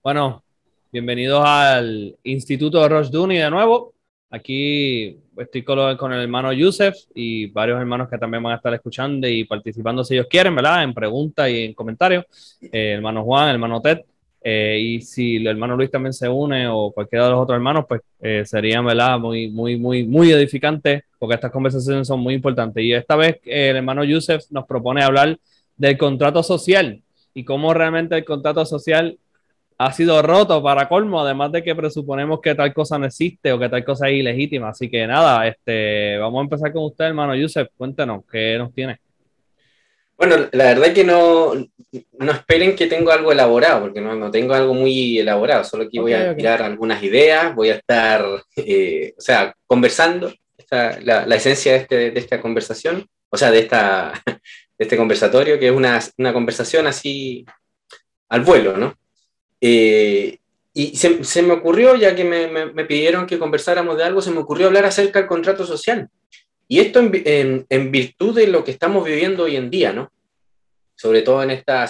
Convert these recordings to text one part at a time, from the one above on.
Bueno, bienvenidos al Instituto de Rushdoony de nuevo. Aquí estoy con el hermano Yusef y varios hermanos que también van a estar escuchando y participando si ellos quieren, ¿verdad? En preguntas y en comentarios. Hermano Juan, hermano Ted. Y si el hermano Luis también se une o cualquiera de los otros hermanos, pues serían, ¿verdad? Muy edificantes porque estas conversaciones son muy importantes. Y esta vez el hermano Yusef nos propone hablar del contrato social y cómo realmente el contrato social ha sido roto para colmo, además de que presuponemos que tal cosa no existe o que tal cosa es ilegítima. Así que nada, vamos a empezar con usted, hermano Yusef. Cuéntenos, ¿qué nos tiene? Bueno, la verdad que no esperen que tengo algo elaborado, porque no tengo algo muy elaborado, solo que Ok, voy a ok. tirar algunas ideas, voy a estar, conversando, la esencia de esta conversación, de este conversatorio, que es una conversación así al vuelo, ¿no? Eh, y se me ocurrió, ya que me pidieron que conversáramos de algo, se me ocurrió hablar acerca del contrato social. Y esto en virtud de lo que estamos viviendo hoy en día, ¿no? Sobre todo en esta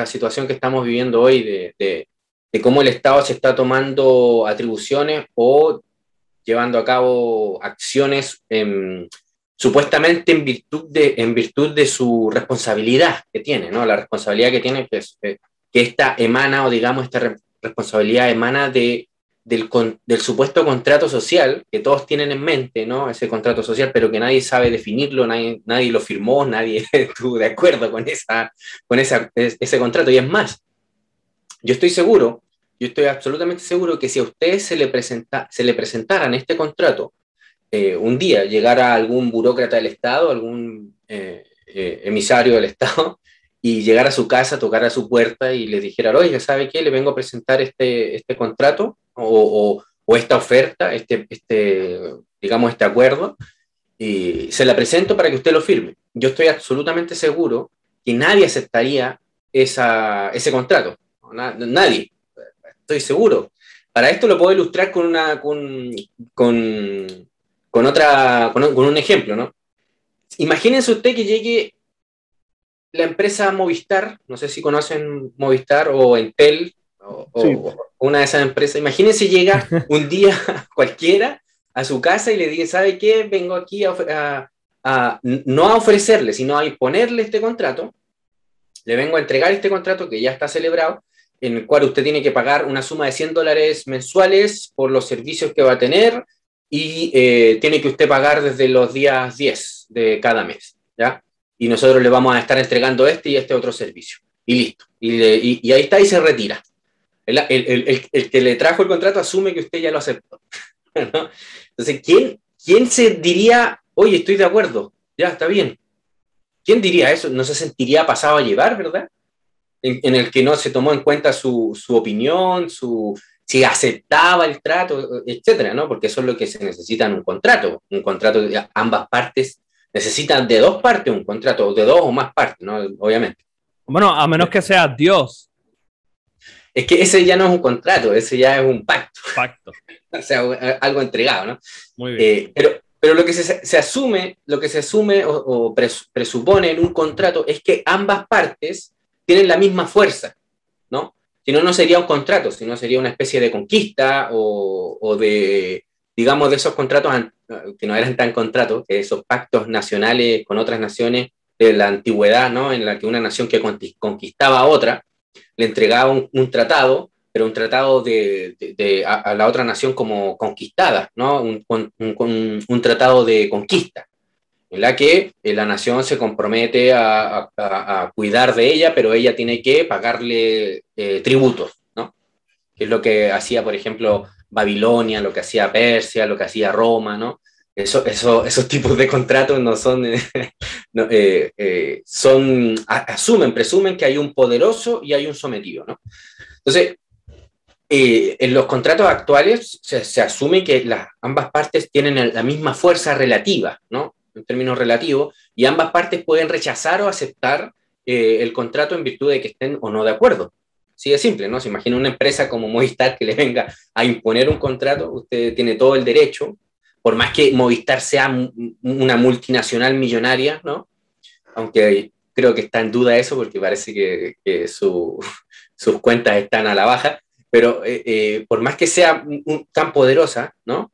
situación que estamos viviendo hoy de cómo el Estado se está tomando atribuciones o llevando a cabo acciones supuestamente en virtud de su responsabilidad que tiene, ¿no? La responsabilidad que tiene, que esta emana, o digamos, responsabilidad emana del supuesto contrato social que todos tienen en mente, ¿no? Ese contrato social, pero que nadie sabe definirlo, nadie lo firmó, nadie estuvo de acuerdo ese contrato. Y es más, yo estoy seguro, yo estoy absolutamente seguro que si a ustedes se le presentaran este contrato, un día llegara algún burócrata del Estado, algún emisario del Estado, y llegara a su casa, tocara a su puerta y le dijera, oye, ¿sabe qué? Le vengo a presentar este contrato o esta oferta, digamos, este acuerdo, y se la presento para que usted lo firme. Yo estoy absolutamente seguro que nadie aceptaría ese contrato. Nadie, estoy seguro. Para esto lo puedo ilustrar con, con un ejemplo, ¿no? Imagínense usted que llegue la empresa Movistar, no sé si conocen Movistar o Entel Sí. o una de esas empresas. Imagínense llega un día cualquiera a su casa y le dice, ¿sabe qué? Vengo aquí no a ofrecerle, sino a imponerle este contrato. Le vengo a entregar este contrato que ya está celebrado, en el cual usted tiene que pagar una suma de $100 mensuales por los servicios que va a tener y tiene que usted pagar desde los días 10 de cada mes, ¿ya? Y nosotros le vamos a estar entregando este y este otro servicio. Y listo. Y ahí está y se retira. El que le trajo el contrato asume que usted ya lo aceptó, ¿no? Entonces, ¿quién se diría, oye, estoy de acuerdo, ya está bien? ¿Quién diría eso? No se sentiría pasado a llevar, ¿verdad? En el que no se tomó en cuenta su opinión, si aceptaba el trato, etcétera, ¿no? Porque eso es lo que se necesita en un contrato de ambas partes, necesitan de dos partes un contrato, de dos o más partes, ¿no? Obviamente. Bueno, a menos que sea Dios, Es que ese ya no es un contrato, ese ya es un pacto, pacto. o sea, algo entregado, ¿no? Muy bien. Pero lo que se asume o presupone en un contrato es que ambas partes tienen la misma fuerza, ¿no? Si no, no sería un contrato, sino sería una especie de conquista o de, digamos, de esos contratos que no eran tan contratos, que esos pactos nacionales con otras naciones de la antigüedad, ¿no? En la que una nación que conquistaba a otra le entregaba un tratado, pero un tratado a la otra nación como conquistada, ¿no? Un tratado de conquista en la que la nación se compromete a cuidar de ella, pero ella tiene que pagarle tributos, ¿no? Que es lo que hacía, por ejemplo, Babilonia, lo que hacía Persia, lo que hacía Roma, ¿no? Esos tipos de contratos no son, no, presumen que hay un poderoso y hay un sometido, ¿no? Entonces, en los contratos actuales se asume que ambas partes tienen la misma fuerza relativa, ¿no? En términos relativos, y ambas partes pueden rechazar o aceptar el contrato en virtud de que estén o no de acuerdo. Sí, es simple, ¿no? Se imagina una empresa como Movistar que le venga a imponer un contrato, usted tiene todo el derecho, por más que Movistar sea una multinacional millonaria, ¿no? Aunque creo que está en duda eso porque parece que sus cuentas están a la baja, pero por más que sea tan poderosa, ¿no?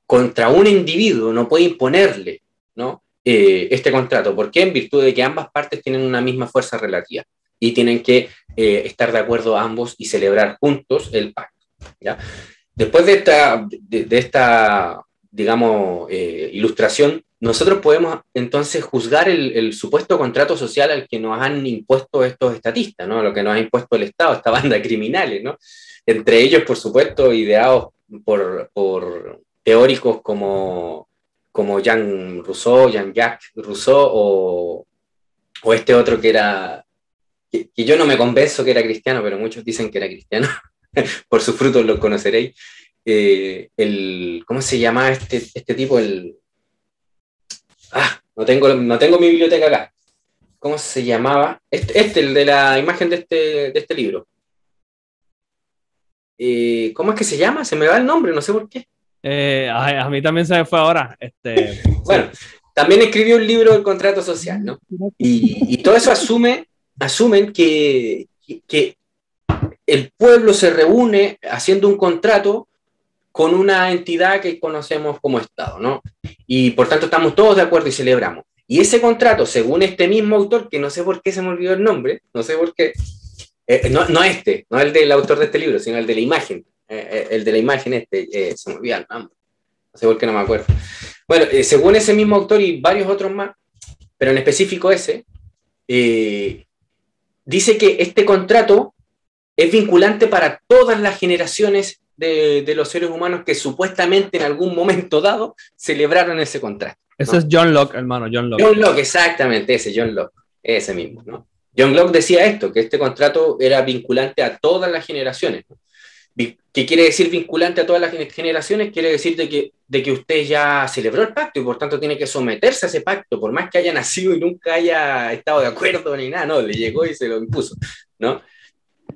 Contra un individuo no puede imponerle, ¿no? Este contrato. ¿Por qué? En virtud de que ambas partes tienen una misma fuerza relativa y tienen que estar de acuerdo ambos y celebrar juntos el pacto, ¿ya? Después de esta digamos, ilustración, nosotros podemos entonces juzgar el supuesto contrato social al que nos han impuesto estos estatistas, ¿no? Lo que nos ha impuesto el Estado, esta banda de criminales, ¿no? Entre ellos, por supuesto, ideados por teóricos como Jean Rousseau, Jean-Jacques Rousseau, o este otro que era, que yo no me convenzo que era cristiano, pero muchos dicen que era cristiano, por sus frutos los conoceréis. ¿Cómo se llama este tipo? No tengo mi biblioteca acá. ¿Cómo se llamaba? El de la imagen de este libro. ¿Cómo es que se llama? Se me va el nombre, no sé por qué. A mí también se me fue ahora. Bueno, también escribió un libro del contrato social, ¿no? Y todo eso asumen que el pueblo se reúne haciendo un contrato con una entidad que conocemos como Estado, ¿no? Y por tanto estamos todos de acuerdo y celebramos. Y ese contrato, según este mismo autor, que no sé por qué se me olvidó el nombre, no sé por qué, no el del autor de este libro, sino el de la imagen, el de la imagen se me olvidó el nombre, no sé por qué no me acuerdo. Bueno, según ese mismo autor y varios otros más, pero en específico ese, dice que este contrato es vinculante para todas las generaciones de los seres humanos que supuestamente en algún momento dado celebraron ese contrato, ¿no? Ese es John Locke, hermano, John Locke. John Locke, exactamente, John Locke, ese mismo, ¿no? John Locke decía esto, que este contrato era vinculante a todas las generaciones, ¿no? ¿Qué quiere decir vinculante a todas las generaciones? Quiere decir de que usted ya celebró el pacto y por tanto tiene que someterse a ese pacto, por más que haya nacido y nunca haya estado de acuerdo ni nada, no, le llegó y se lo impuso, ¿no?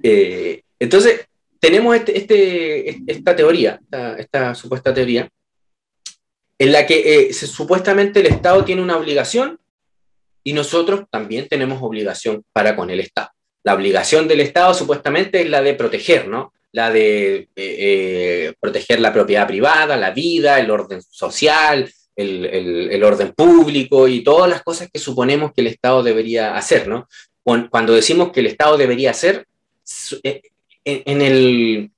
Entonces, tenemos esta teoría, esta supuesta teoría, en la que supuestamente el Estado tiene una obligación y nosotros también tenemos obligación para con el Estado. La obligación del Estado supuestamente es la de proteger, ¿no? La de proteger la propiedad privada, la vida, el orden social, el orden público y todas las cosas que suponemos que el Estado debería hacer, ¿no? Cuando decimos que el Estado debería hacer, en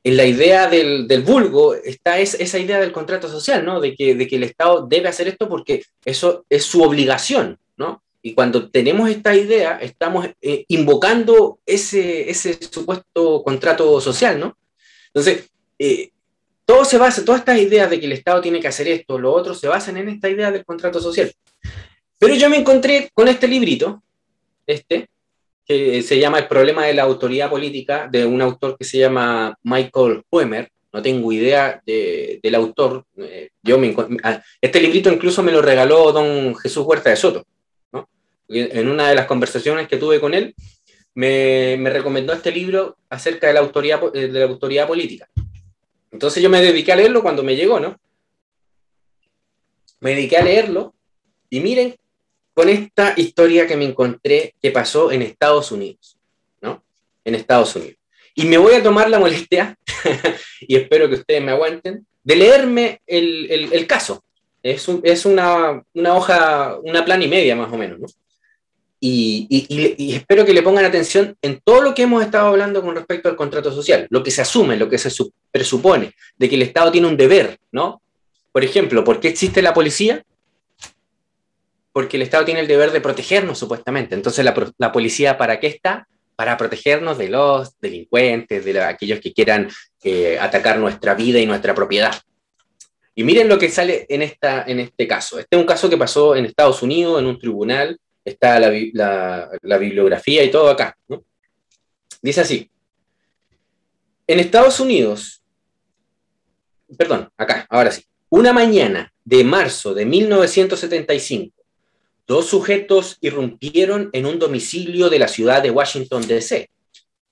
la idea del vulgo está esa idea del contrato social, ¿no? De que el Estado debe hacer esto porque eso es su obligación, ¿no? Y cuando tenemos esta idea, estamos invocando ese supuesto contrato social, ¿no? Entonces, todas estas ideas de que el Estado tiene que hacer esto, lo otro, se basan en esta idea del contrato social. Pero yo me encontré con este librito, que se llama El problema de la autoridad política, de un autor que se llama Michael Huemer. No tengo idea del autor. Este librito incluso me lo regaló don Jesús Huerta de Soto, ¿no? En una de las conversaciones que tuve con él, me recomendó este libro acerca de la autoridad política. Entonces yo me dediqué a leerlo cuando me llegó, ¿no? Me dediqué a leerlo y miren, con esta historia que me encontré que pasó en Estados Unidos, ¿no? En Estados Unidos. Y me voy a tomar la molestia, y espero que ustedes me aguanten, de leerme el caso. Es una hoja, una plana y media más o menos, ¿no? Y espero que le pongan atención en todo lo que hemos estado hablando con respecto al contrato social, lo que se asume, lo que se presupone, de que el Estado tiene un deber, ¿no? Por ejemplo, ¿por qué existe la policía? Porque el Estado tiene el deber de protegernos, supuestamente. Entonces, ¿la policía para qué está? Para protegernos de los delincuentes, de aquellos que quieran atacar nuestra vida y nuestra propiedad. Y miren lo que sale en este caso. Este es un caso que pasó en Estados Unidos, en un tribunal. Está la bibliografía y todo acá, ¿no? Dice así. En Estados Unidos, perdón, acá, ahora sí. Una mañana de marzo de 1975, dos sujetos irrumpieron en un domicilio de la ciudad de Washington, D.C.,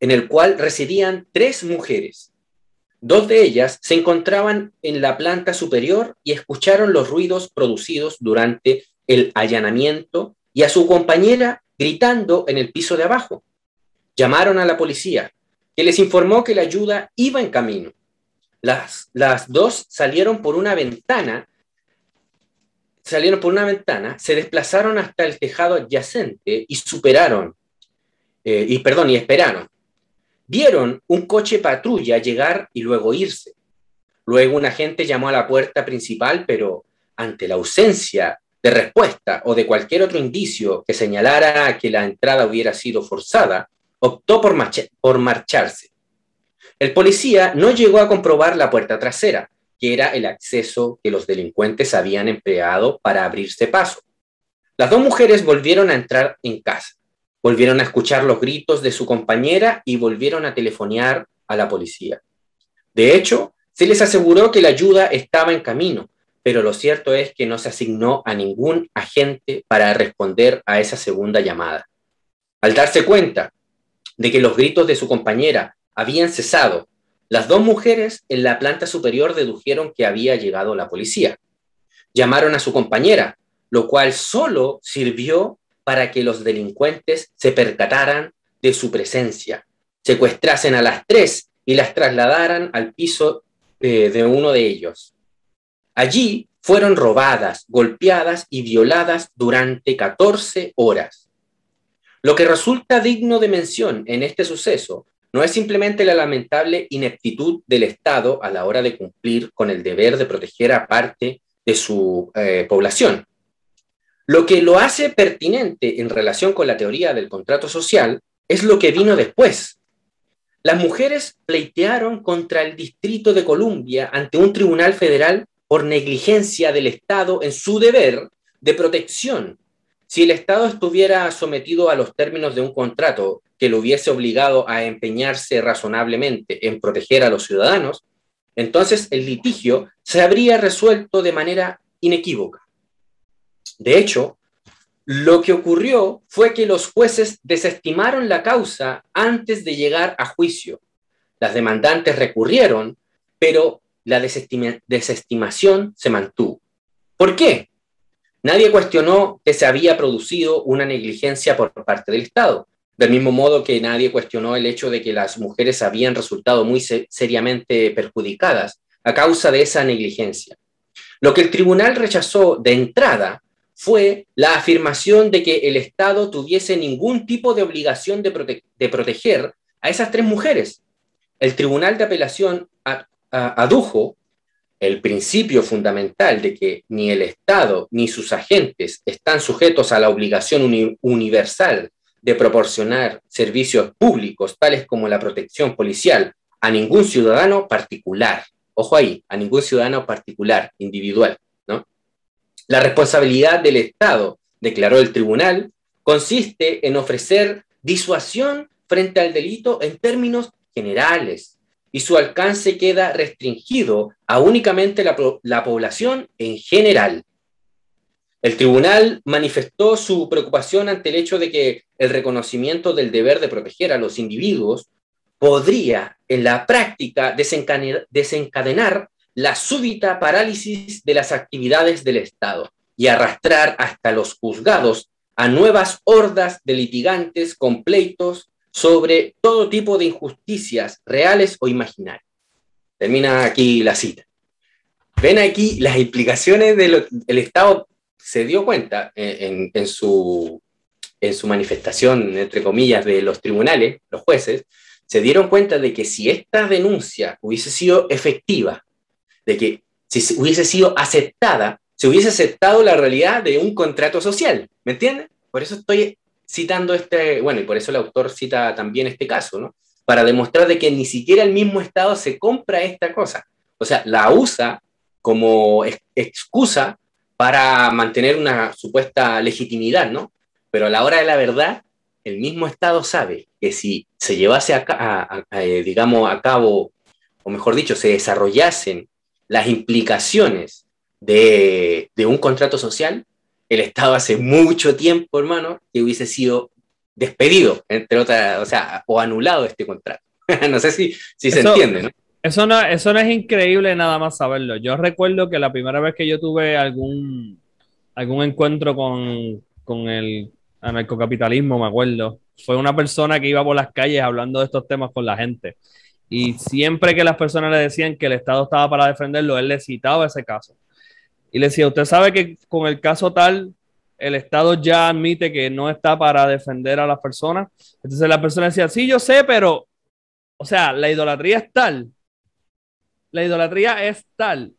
en el cual residían 3 mujeres. 2 de ellas se encontraban en la planta superior y escucharon los ruidos producidos durante el allanamiento y a su compañera gritando en el piso de abajo. Llamaron a la policía, que les informó que la ayuda iba en camino. Las dos salieron por una ventana, se desplazaron hasta el tejado adyacente y esperaron. Vieron un coche patrulla llegar y luego irse. Luego un agente llamó a la puerta principal, pero ante la ausencia de respuesta o de cualquier otro indicio que señalara que la entrada hubiera sido forzada, optó por marcharse. El policía no llegó a comprobar la puerta trasera, que era el acceso que los delincuentes habían empleado para abrirse paso. Las dos mujeres volvieron a entrar en casa, volvieron a escuchar los gritos de su compañera y volvieron a telefonear a la policía. De hecho, se les aseguró que la ayuda estaba en camino, pero lo cierto es que no se asignó a ningún agente para responder a esa segunda llamada. Al darse cuenta de que los gritos de su compañera habían cesado, las dos mujeres en la planta superior dedujeron que había llegado la policía. Llamaron a su compañera, lo cual solo sirvió para que los delincuentes se percataran de su presencia, secuestrasen a las tres y las trasladaran al piso de uno de ellos. Allí fueron robadas, golpeadas y violadas durante 14 horas. Lo que resulta digno de mención en este suceso no es simplemente la lamentable ineptitud del Estado a la hora de cumplir con el deber de proteger a parte de su población. Lo que lo hace pertinente en relación con la teoría del contrato social es lo que vino después. Las mujeres pleitearon contra el Distrito de Columbia ante un tribunal federal por negligencia del Estado en su deber de protección. Si el Estado estuviera sometido a los términos de un contrato que lo hubiese obligado a empeñarse razonablemente en proteger a los ciudadanos, entonces el litigio se habría resuelto de manera inequívoca. De hecho, lo que ocurrió fue que los jueces desestimaron la causa antes de llegar a juicio. Las demandantes recurrieron, pero la desestimación se mantuvo. ¿Por qué? Nadie cuestionó que se había producido una negligencia por parte del Estado, del mismo modo que nadie cuestionó el hecho de que las mujeres habían resultado muy seriamente perjudicadas a causa de esa negligencia. Lo que el tribunal rechazó de entrada fue la afirmación de que el Estado tuviese ningún tipo de obligación de proteger a esas tres mujeres. El Tribunal de Apelación adujo el principio fundamental de que ni el Estado ni sus agentes están sujetos a la obligación universal de proporcionar servicios públicos tales como la protección policial a ningún ciudadano particular. Ojo ahí, a ningún ciudadano particular, individual, ¿no? La responsabilidad del Estado, declaró el tribunal, consiste en ofrecer disuasión frente al delito en términos generales, y su alcance queda restringido a únicamente la población en general. El tribunal manifestó su preocupación ante el hecho de que el reconocimiento del deber de proteger a los individuos podría, en la práctica, desencadenar la súbita parálisis de las actividades del Estado y arrastrar hasta los juzgados a nuevas hordas de litigantes con pleitos sobre todo tipo de injusticias reales o imaginarias. Termina aquí la cita. Ven aquí las implicaciones del Estado. Se dio cuenta en su manifestación, entre comillas, de los tribunales, los jueces, se dieron cuenta de que si esta denuncia hubiese sido efectiva, de que si hubiese sido aceptada, se hubiese aceptado la realidad de un contrato social, ¿me entiendes? Por eso estoy citando y por eso el autor cita también este caso, ¿no? Para demostrar de que ni siquiera el mismo Estado se compra esta cosa. O sea, la usa como excusa para mantener una supuesta legitimidad, ¿no? Pero a la hora de la verdad, el mismo Estado sabe que si se llevase a cabo, o mejor dicho, se desarrollasen las implicaciones de un contrato social, el Estado hace mucho tiempo, hermano, que hubiese sido despedido, entre otras, o anulado este contrato. No sé si se entiende, ¿no? Eso no es increíble nada más saberlo. Yo recuerdo que la primera vez que yo tuve algún encuentro con el anarcocapitalismo, me acuerdo. Fue una persona que iba por las calles hablando de estos temas con la gente. Y siempre que las personas le decían que el Estado estaba para defenderlo, él le citaba ese caso. Y le decía, usted sabe que con el caso tal, el Estado ya admite que no está para defender a las personas. Entonces la persona decía, sí, yo sé, pero, o sea, la idolatría es tal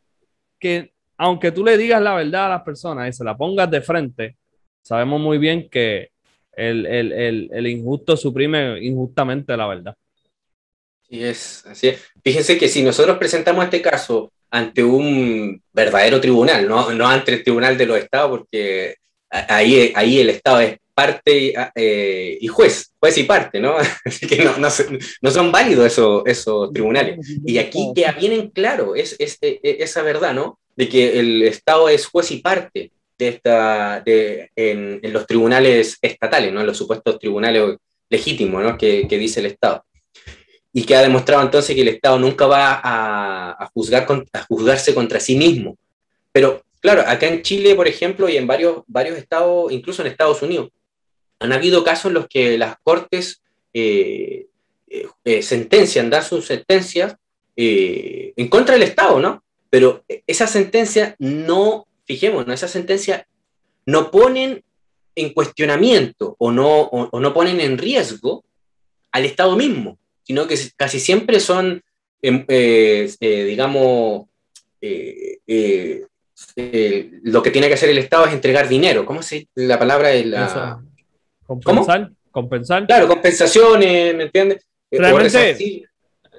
que aunque tú le digas la verdad a las personas y se la pongas de frente, sabemos muy bien que el injusto suprime injustamente la verdad. Sí, así es. Fíjense que si nosotros presentamos este caso ante un verdadero tribunal, no ante el tribunal de los estados, porque ahí el estado es parte y juez y parte, ¿no? Así que no son válidos esos tribunales. Y aquí queda bien en claro esa verdad, ¿no? De que el estado es juez y parte en los tribunales estatales, ¿no? En los supuestos tribunales legítimos, ¿no? que dice el estado, y que ha demostrado entonces que el Estado nunca va a juzgarse contra sí mismo. Pero claro, acá en Chile, por ejemplo, y en varios estados, incluso en Estados Unidos, han habido casos en los que las cortes dan sus sentencias en contra del Estado, ¿no? Pero esa sentencia fijémonos, esa sentencia no ponen en cuestionamiento o no ponen en riesgo al Estado mismo, sino que casi siempre son, digamos, lo que tiene que hacer el Estado es entregar dinero. ¿Cómo se la palabra? Eso, ¿Cómo? compensar. Claro, compensaciones, ¿me entiendes? O Realmente, resarcir.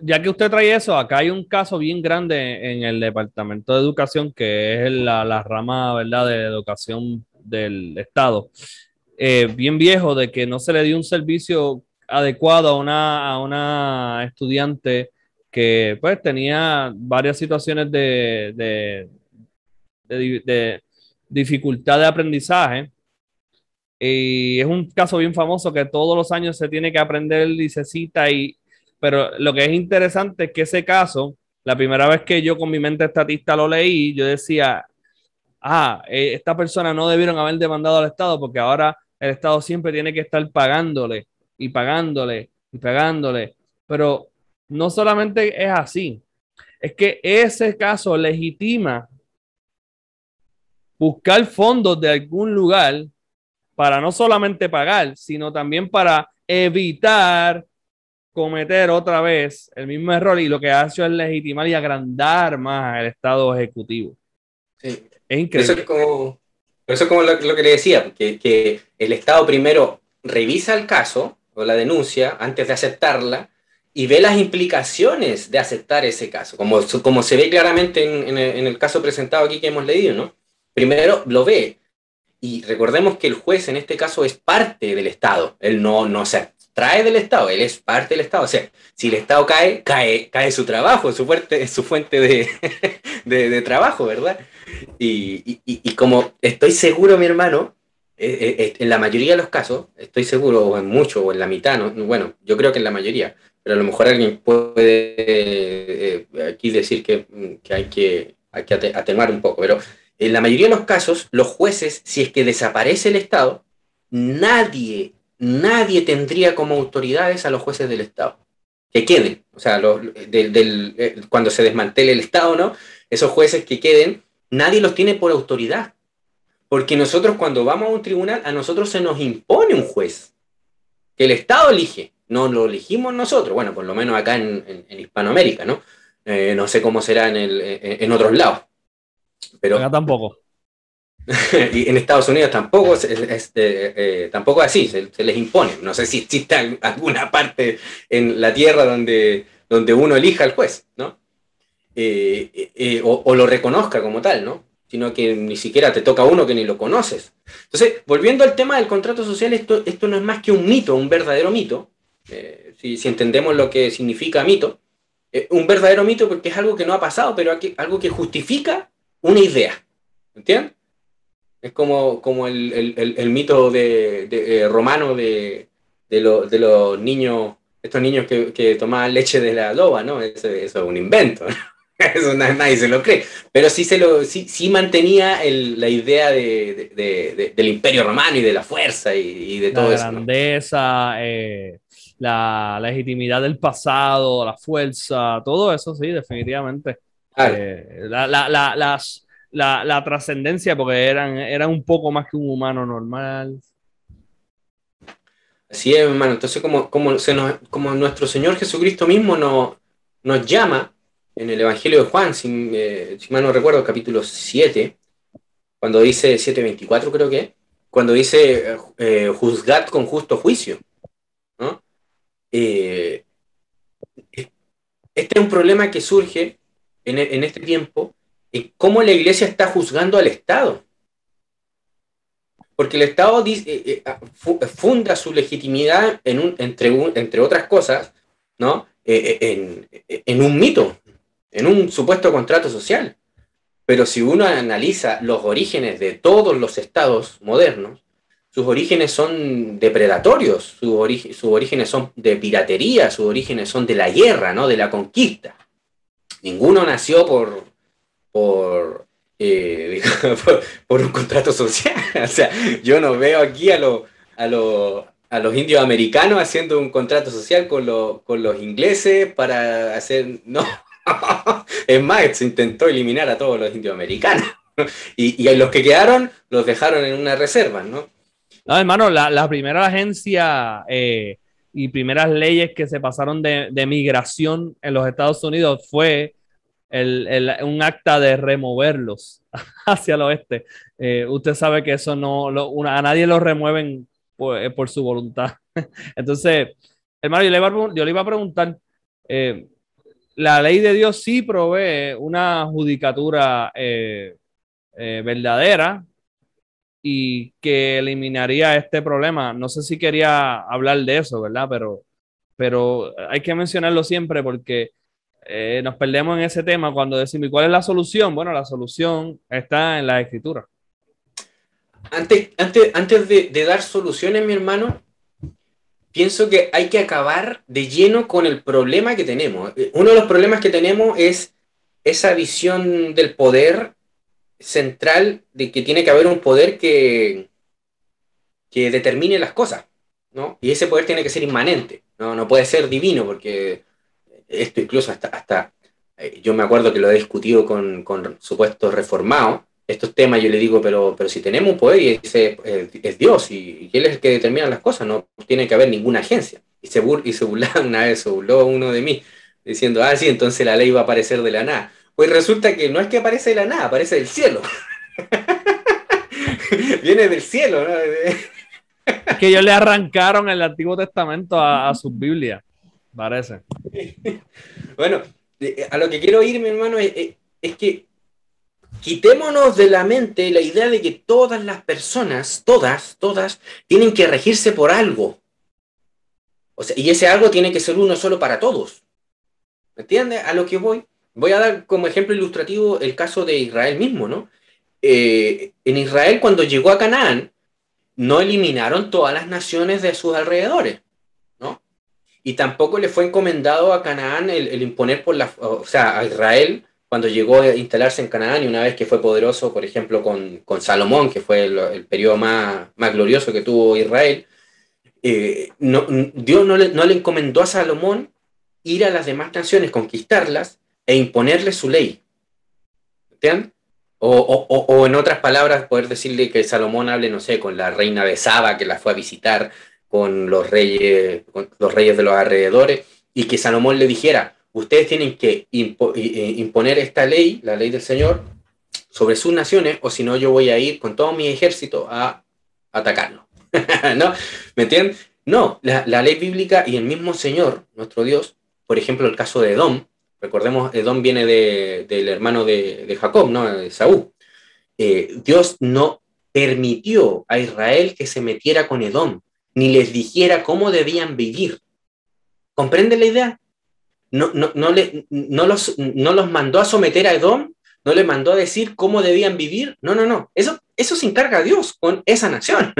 ya que usted trae eso, acá hay un caso bien grande en el Departamento de Educación, que es la rama, ¿verdad?, de educación del Estado. Bien viejo, de que no se le dio un servicio adecuado a una estudiante que pues tenía varias situaciones de dificultad de aprendizaje. Y es un caso bien famoso que todos los años se tiene que aprender y se cita. Pero lo que es interesante es que ese caso, la primera vez que yo con mi mente estatista lo leí, yo decía, esta persona no debieron haber demandado al Estado porque ahora el Estado siempre tiene que estar pagándole y pagándole y pagándole. Pero no solamente es así, es que ese caso legitima buscar fondos de algún lugar para no solamente pagar, sino también para evitar cometer otra vez el mismo error, y lo que ha hecho es legitimar y agrandar más el Estado Ejecutivo. Sí. Es Eso increíble. es como, eso es como lo que le decía, que el Estado primero revisa el caso o la denuncia antes de aceptarla y ve las implicaciones de aceptar ese caso, como se ve claramente en el caso presentado aquí que hemos leído, ¿no? Primero lo ve. Y recordemos que el juez en este caso es parte del Estado. Él no se extrae del Estado, él es parte del Estado. O sea, si el Estado cae su trabajo, su fuente de trabajo, ¿verdad? Y como estoy seguro, mi hermano, en la mayoría de los casos, estoy seguro, o en mucho, o en la mitad, ¿no? Bueno, yo creo que en la mayoría, pero a lo mejor alguien puede aquí decir que hay que atenuar un poco, pero en la mayoría de los casos, los jueces, si es que desaparece el Estado, nadie tendría como autoridades a los jueces del Estado. Que queden, o sea, cuando se desmantele el Estado, ¿no? Esos jueces que queden, nadie los tiene por autoridad. Porque nosotros cuando vamos a un tribunal, a nosotros se nos impone un juez, que el Estado elige, no lo elegimos nosotros, bueno, por lo menos acá en Hispanoamérica, ¿no? No sé cómo será en otros lados, Acá pero tampoco. y en Estados Unidos tampoco tampoco así, se les impone. No sé si existe alguna parte en la tierra donde uno elija al juez, ¿no? O lo reconozca como tal, ¿no? Sino que ni siquiera te toca a uno que ni lo conoces. Entonces, volviendo al tema del contrato social, esto no es más que un mito, un verdadero mito, si entendemos lo que significa mito, un verdadero mito porque es algo que no ha pasado, pero algo que justifica una idea, ¿entiendes? Es como el mito romano de los niños, estos niños que tomaban leche de la loba, ¿no? Eso es un invento, ¿no? Eso nadie se lo cree. Pero sí mantenía la idea del Imperio Romano y de la fuerza y de todo La eso, ¿no? grandeza, la legitimidad del pasado, la fuerza, todo eso sí, definitivamente. Claro. La trascendencia, porque eran un poco más que un humano normal. Así es, hermano. Entonces, como nuestro Señor Jesucristo mismo nos llama en el Evangelio de Juan, si mal no recuerdo, capítulo 7, cuando dice 7:24 creo que es, cuando dice juzgad con justo juicio, ¿no? Eh, este es un problema que surge en este tiempo, cómo la iglesia está juzgando al Estado. Porque el Estado funda su legitimidad entre otras cosas, ¿no? En un mito, en un supuesto contrato social. Pero si uno analiza los orígenes de todos los estados modernos, sus orígenes son depredatorios, sus orígenes son de piratería, sus orígenes son de la guerra, ¿no? De la conquista. Ninguno nació por, eh, por un contrato social. O sea, yo no veo aquí a los indios americanos haciendo un contrato social con los ingleses para hacer... No. Es más, se intentó eliminar a todos los indios americanos. Y los que quedaron los dejaron en una reserva, ¿no? No, hermano, la primera agencia y primeras leyes que se pasaron de migración en los Estados Unidos fue un acta de removerlos hacia el oeste. Usted sabe que eso a nadie lo remueven por su voluntad. Entonces, hermano, yo le iba a preguntar, eh, la ley de Dios sí provee una judicatura verdadera y que eliminaría este problema. No sé si quería hablar de eso, ¿verdad? Pero hay que mencionarlo siempre porque nos perdemos en ese tema cuando decimos, ¿y cuál es la solución? Bueno, la solución está en la escritura. Antes de dar soluciones, mi hermano, pienso que hay que acabar de lleno con el problema que tenemos. Uno de los problemas que tenemos es esa visión del poder central, de que tiene que haber un poder que determine las cosas, ¿no? Y ese poder tiene que ser inmanente, no puede ser divino, porque esto incluso hasta yo me acuerdo que lo he discutido con supuestos reformados, estos temas yo le digo, pero si tenemos un poder y ese es Dios y Él es el que determina las cosas, no tiene que haber ninguna agencia. Y se burlaban una vez, se burló uno de mí, diciendo, sí, entonces la ley va a aparecer de la nada. Pues resulta que no es que aparece de la nada, aparece del cielo. Viene del cielo, ¿no? Es que ellos le arrancaron el Antiguo Testamento a sus Biblias, parece. Bueno, a lo que quiero ir, mi hermano, es que quitémonos de la mente la idea de que todas las personas, todas, tienen que regirse por algo. O sea, y ese algo tiene que ser uno solo para todos. ¿Me entiendes? A lo que voy. Voy a dar como ejemplo ilustrativo el caso de Israel mismo, ¿no? En Israel, cuando llegó a Canaán, no eliminaron todas las naciones de sus alrededores, ¿no? Y tampoco le fue encomendado a Canaán el imponer o sea, a Israel, cuando llegó a instalarse en Canaán y una vez que fue poderoso, por ejemplo, con Salomón, que fue el periodo más glorioso que tuvo Israel, Dios no le encomendó a Salomón ir a las demás naciones, conquistarlas e imponerles su ley. ¿Entiendes? O en otras palabras, poder decirle que Salomón hable, no sé, con la reina de Saba, que la fue a visitar, con los reyes de los alrededores, y que Salomón le dijera, ustedes tienen que imponer esta ley, la ley del Señor, sobre sus naciones, o si no yo voy a ir con todo mi ejército a atacarlo. ¿No? ¿Me entienden? No, la ley bíblica y el mismo Señor, nuestro Dios, por ejemplo, el caso de Edom, recordemos, Edom viene del hermano de Jacob, ¿no? De Saúl. Dios no permitió a Israel que se metiera con Edom, ni les dijera cómo debían vivir. ¿Comprende la idea? No los mandó a someter a Edom, no les mandó a decir cómo debían vivir. No. Eso se encarga Dios con esa nación,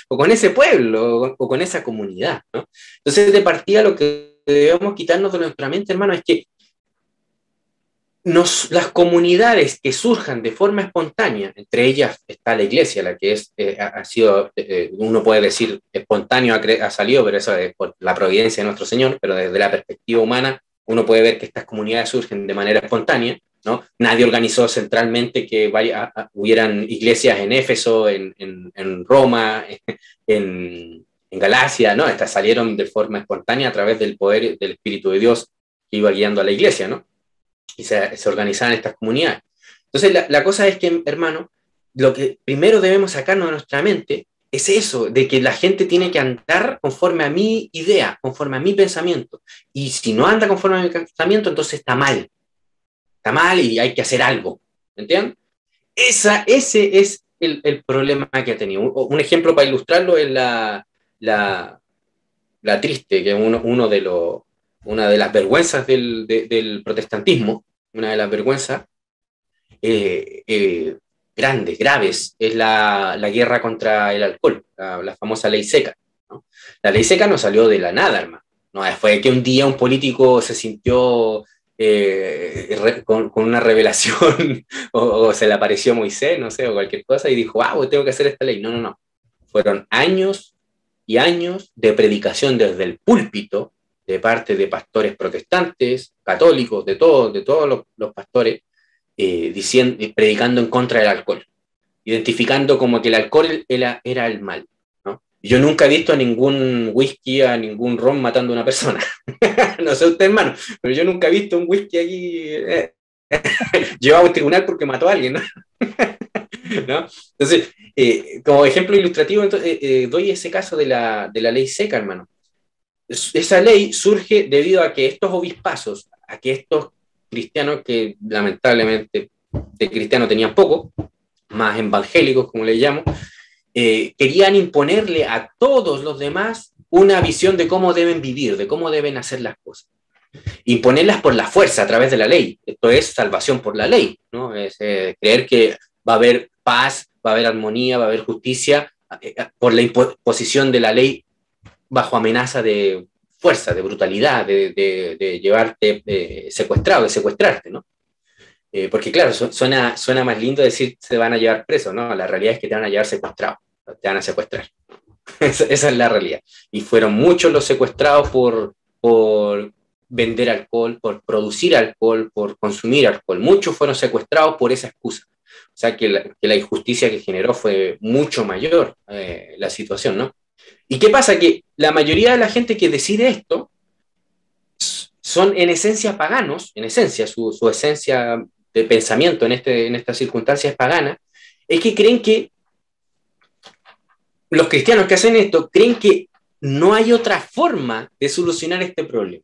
o con ese pueblo, o con esa comunidad, ¿no? Entonces, de partida, lo que debemos quitarnos de nuestra mente, hermano, es que las comunidades que surjan de forma espontánea, entre ellas está la iglesia, la que ha sido, uno puede decir espontáneo ha salido, pero eso es por la providencia de nuestro Señor, pero desde la perspectiva humana uno puede ver que estas comunidades surgen de manera espontánea, ¿no? Nadie organizó centralmente que hubieran iglesias en Éfeso, en Roma, en Galacia, ¿no? Estas salieron de forma espontánea a través del poder del Espíritu de Dios que iba guiando a la iglesia, ¿no? Y se organizaban estas comunidades. Entonces, la cosa es que, hermano, lo que primero debemos sacarnos de nuestra mente es eso, de que la gente tiene que andar conforme a mi idea, conforme a mi pensamiento. Y si no anda conforme a mi pensamiento, entonces está mal. Está mal y hay que hacer algo. ¿Entienden? Ese es el problema que ha tenido. Un ejemplo para ilustrarlo es la triste, que es una de las vergüenzas del protestantismo, una de las vergüenzas grandes, graves, es la guerra contra el alcohol, la famosa ley seca, ¿no? La ley seca no salió de la nada, hermano. No, fue que un día un político se sintió con una revelación o se le apareció Moisés, no sé, o cualquier cosa, y dijo, tengo que hacer esta ley. No, no, no. Fueron años y años de predicación desde el púlpito, de parte de pastores protestantes, católicos, de todos los pastores, predicando en contra del alcohol, identificando como que el alcohol era el mal, ¿no? Yo nunca he visto a ningún whisky, a ningún ron matando a una persona. No sé usted, hermano, pero yo nunca he visto un whisky aquí llevado a un tribunal porque mató a alguien, ¿no? ¿No? Entonces, como ejemplo ilustrativo, doy ese caso de la ley seca, hermano. Esa ley surge debido a que estos obispazos, a que estos cristianos, que lamentablemente de cristianos tenían poco, más evangélicos, como le llamo, querían imponerle a todos los demás una visión de cómo deben vivir, de cómo deben hacer las cosas. Imponerlas por la fuerza, a través de la ley. Esto es salvación por la ley, ¿no? Es creer que va a haber paz, va a haber armonía, va a haber justicia, por la imposición de la ley bajo amenaza de fuerza, de brutalidad, de llevarte secuestrado, de secuestrarte, ¿no? Porque claro, suena más lindo decir se van a llevar preso, ¿no? La realidad es que te van a llevar secuestrado, te van a secuestrar. Esa es la realidad. Y fueron muchos los secuestrados por vender alcohol, por producir alcohol, por consumir alcohol. Muchos fueron secuestrados por esa excusa. O sea que la injusticia que generó fue mucho mayor la situación, ¿no? ¿Y qué pasa? Que la mayoría de la gente que decide esto son en esencia paganos, en esencia, su esencia de pensamiento en esta circunstancia es pagana, es que creen que los cristianos que hacen esto creen que no hay otra forma de solucionar este problema.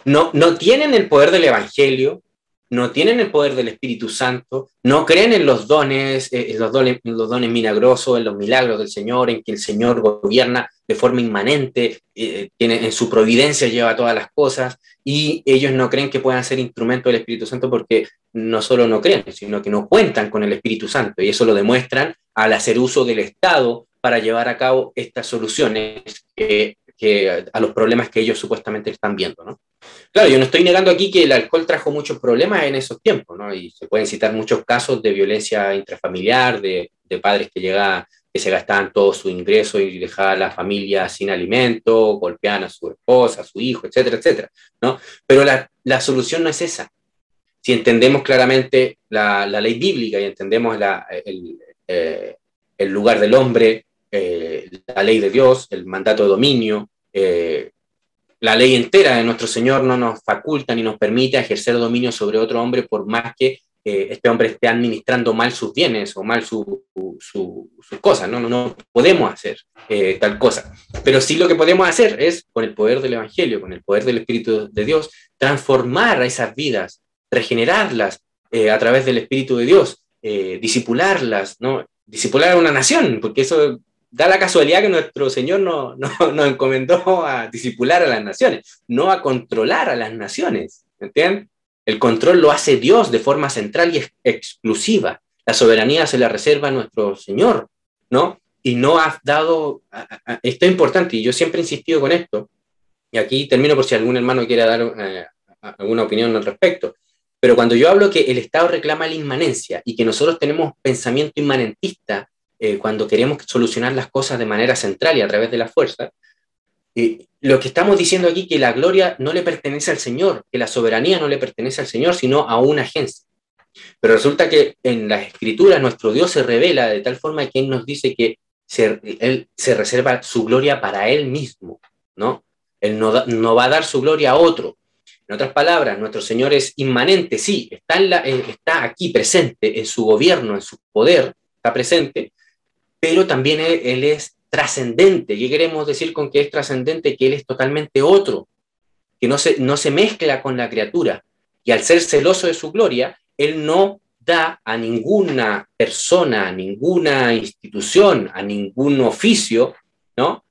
No tienen el poder del Evangelio, no tienen el poder del Espíritu Santo, no creen en los dones, en los dones milagrosos, en los milagros del Señor, en que el Señor gobierna de forma inmanente, en su providencia lleva todas las cosas, y ellos no creen que puedan ser instrumentos del Espíritu Santo porque no solo no creen, sino que no cuentan con el Espíritu Santo, y eso lo demuestran al hacer uso del Estado para llevar a cabo estas soluciones a los problemas que ellos supuestamente están viendo, ¿no? Claro, yo no estoy negando aquí que el alcohol trajo muchos problemas en esos tiempos, ¿no? Y se pueden citar muchos casos de violencia intrafamiliar, de padres que se gastaban todo su ingreso y dejaban a la familia sin alimento, golpeaban a su esposa, a su hijo, etcétera, etcétera, ¿no? Pero la solución no es esa. Si entendemos claramente la ley bíblica y entendemos el lugar del hombre, la ley de Dios, el mandato de dominio, la ley entera de nuestro Señor no nos faculta ni nos permite ejercer dominio sobre otro hombre por más que este hombre esté administrando mal sus bienes o mal sus cosas. No podemos hacer tal cosa. Pero sí lo que podemos hacer es, con el poder del Evangelio, con el poder del Espíritu de Dios, transformar a esas vidas, regenerarlas a través del Espíritu de Dios, disipularlas, ¿no? Disipular a una nación, porque eso da la casualidad que nuestro Señor nos encomendó a disipular a las naciones, no a controlar a las naciones, ¿entienden? El control lo hace Dios de forma central y exclusiva. La soberanía se la reserva a nuestro Señor, ¿no? Y no ha dado, esto es importante, y yo siempre he insistido con esto, y aquí termino por si algún hermano quiere dar alguna opinión al respecto. Pero cuando yo hablo que el Estado reclama la inmanencia y que nosotros tenemos pensamiento inmanentista cuando queremos solucionar las cosas de manera central y a través de la fuerza, lo que estamos diciendo aquí es que la gloria no le pertenece al Señor, que la soberanía no le pertenece al Señor, sino a una agencia. Pero resulta que en las Escrituras nuestro Dios se revela de tal forma que Él nos dice que Él se reserva su gloria para Él mismo, ¿no? Él no va a dar su gloria a otro. En otras palabras, nuestro Señor es inmanente, sí, está aquí presente en su gobierno, en su poder, está presente, pero también Él es trascendente. ¿Qué queremos decir con que es trascendente? Que Él es totalmente otro, que no se mezcla con la criatura. Y al ser celoso de su gloria, Él no da a ninguna persona, a ninguna institución, a ningún oficio, ¿no?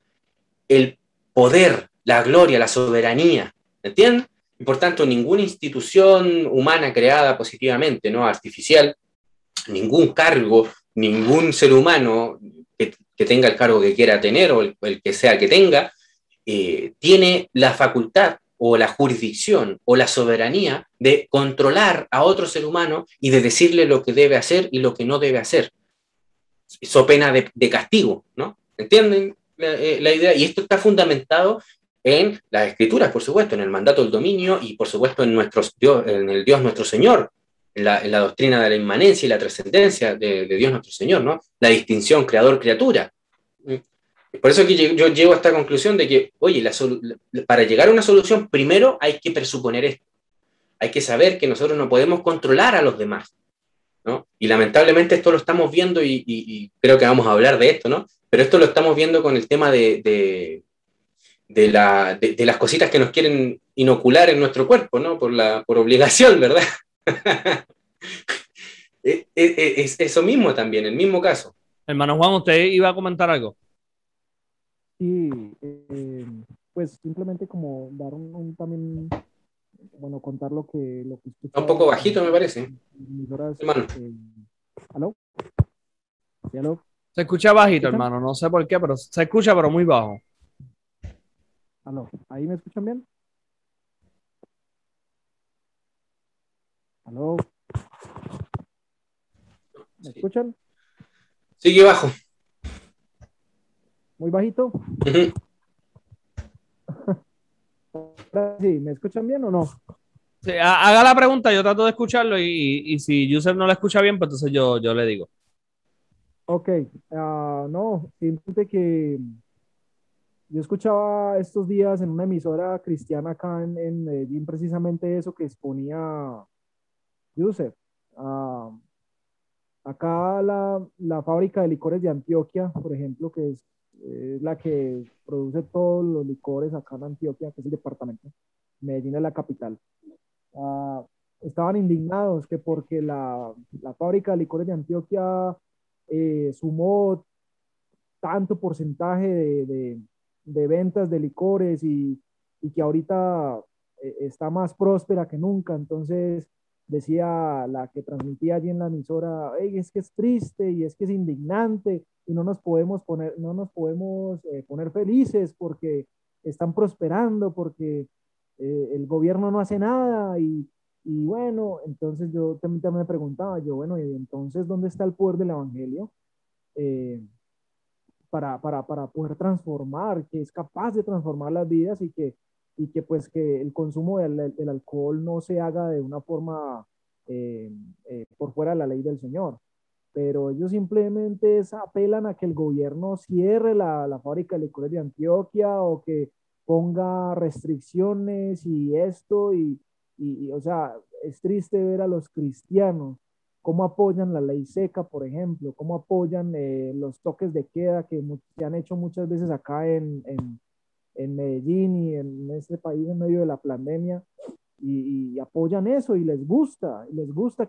El poder, la gloria, la soberanía, ¿entienden? Y por tanto, ninguna institución humana creada positivamente, ¿no? Artificial, ningún cargo, ningún ser humano que tenga el cargo que quiera tener o el que sea que tenga, tiene la facultad o la jurisdicción o la soberanía de controlar a otro ser humano y de decirle lo que debe hacer y lo que no debe hacer. So pena de castigo, ¿no? ¿Entienden la idea? Y esto está fundamentado en las Escrituras, por supuesto, en el mandato del dominio y, por supuesto, en el Dios nuestro Señor, en la doctrina de la inmanencia y la trascendencia de Dios nuestro Señor, ¿no? La distinción creador-criatura. Por eso que yo llego a esta conclusión de que, oye, para llegar a una solución, primero hay que presuponer esto. Hay que saber que nosotros no podemos controlar a los demás, ¿no? Y lamentablemente esto lo estamos viendo y creo que vamos a hablar de esto, ¿no? Pero esto lo estamos viendo con el tema de las cositas que nos quieren inocular en nuestro cuerpo, ¿no? Por obligación, ¿verdad? Es eso mismo también, el mismo caso. Hermano Juan, ¿usted iba a comentar algo? Sí, pues simplemente como dar también, bueno, contar lo que Está un poco bajito, me parece. Hermano. ¿Aló? ¿Sí, aló? Se escucha bajito, hermano, no sé por qué, pero se escucha, pero muy bajo. ¿Aló? ¿Ahí me escuchan bien? ¿Aló? ¿Me escuchan? Sigue bajo. ¿Muy bajito? Uh-huh. Sí, ¿me escuchan bien o no? Sí, haga la pregunta, yo trato de escucharlo y si Yusef no la escucha bien, pues entonces yo le digo. Ok, no, simplemente que yo escuchaba estos días en una emisora cristiana acá en Medellín precisamente eso que exponía Yusef. Acá la fábrica de licores de Antioquia, por ejemplo, que es la que produce todos los licores acá en Antioquia, que es el departamento. Medellín es la capital. Estaban indignados que porque la fábrica de licores de Antioquia sumó tanto porcentaje de ventas de licores y que ahorita está más próspera que nunca. Entonces decía la que transmitía allí en la emisora, hey, es que es triste y es que es indignante y no nos podemos poner felices porque están prosperando, porque el gobierno no hace nada y bueno, entonces yo también me preguntaba, yo, bueno, ¿y entonces dónde está el poder del evangelio? Para poder transformar, que es capaz de transformar las vidas y que pues que el consumo del alcohol no se haga de una forma por fuera de la ley del Señor. Pero ellos simplemente apelan a que el gobierno cierre la fábrica de licores de Antioquia o que ponga restricciones y esto, o sea, es triste ver a los cristianos cómo apoyan la ley seca, por ejemplo, cómo apoyan los toques de queda que se han hecho muchas veces acá en Medellín y en este país en medio de la pandemia, y apoyan eso y les gusta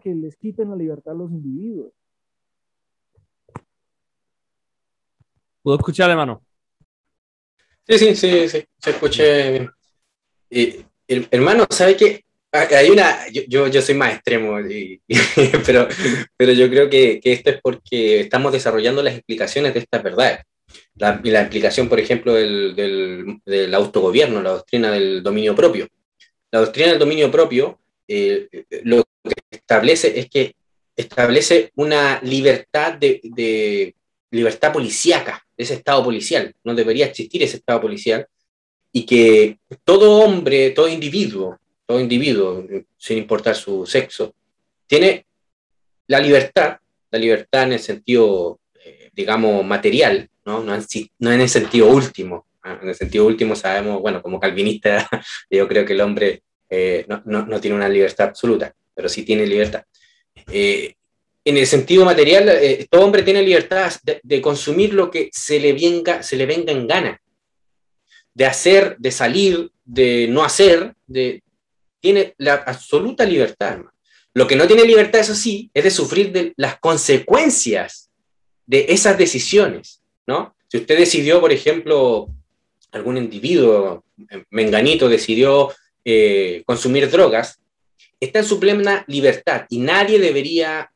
que les quiten la libertad a los individuos. ¿Puedo escuchar, hermano? Sí, se escuché bien. Hermano, ¿sabe qué? Hay yo soy más extremo, pero yo creo que esto es porque estamos desarrollando las explicaciones de estas verdades. La explicación, por ejemplo, del autogobierno, la doctrina del dominio propio. La doctrina del dominio propio, lo establece es que establece una libertad de libertad policíaca, ese estado policial. No debería existir ese estado policial, y que todo hombre, todo individuo, sin importar su sexo, tiene la libertad en el sentido, digamos, material, ¿no? No en el sentido último. En el sentido último sabemos, bueno, como calvinista, yo creo que el hombre no tiene una libertad absoluta, pero sí tiene libertad. En el sentido material, todo hombre tiene libertad de consumir lo que se le venga en gana, de hacer, de salir, de no hacer, tiene la absoluta libertad, hermano. Lo que no tiene libertad, eso sí, es de sufrir de las consecuencias de esas decisiones, ¿no? Si usted decidió, por ejemplo, algún individuo, menganito, decidió consumir drogas, está en su plena libertad y nadie debería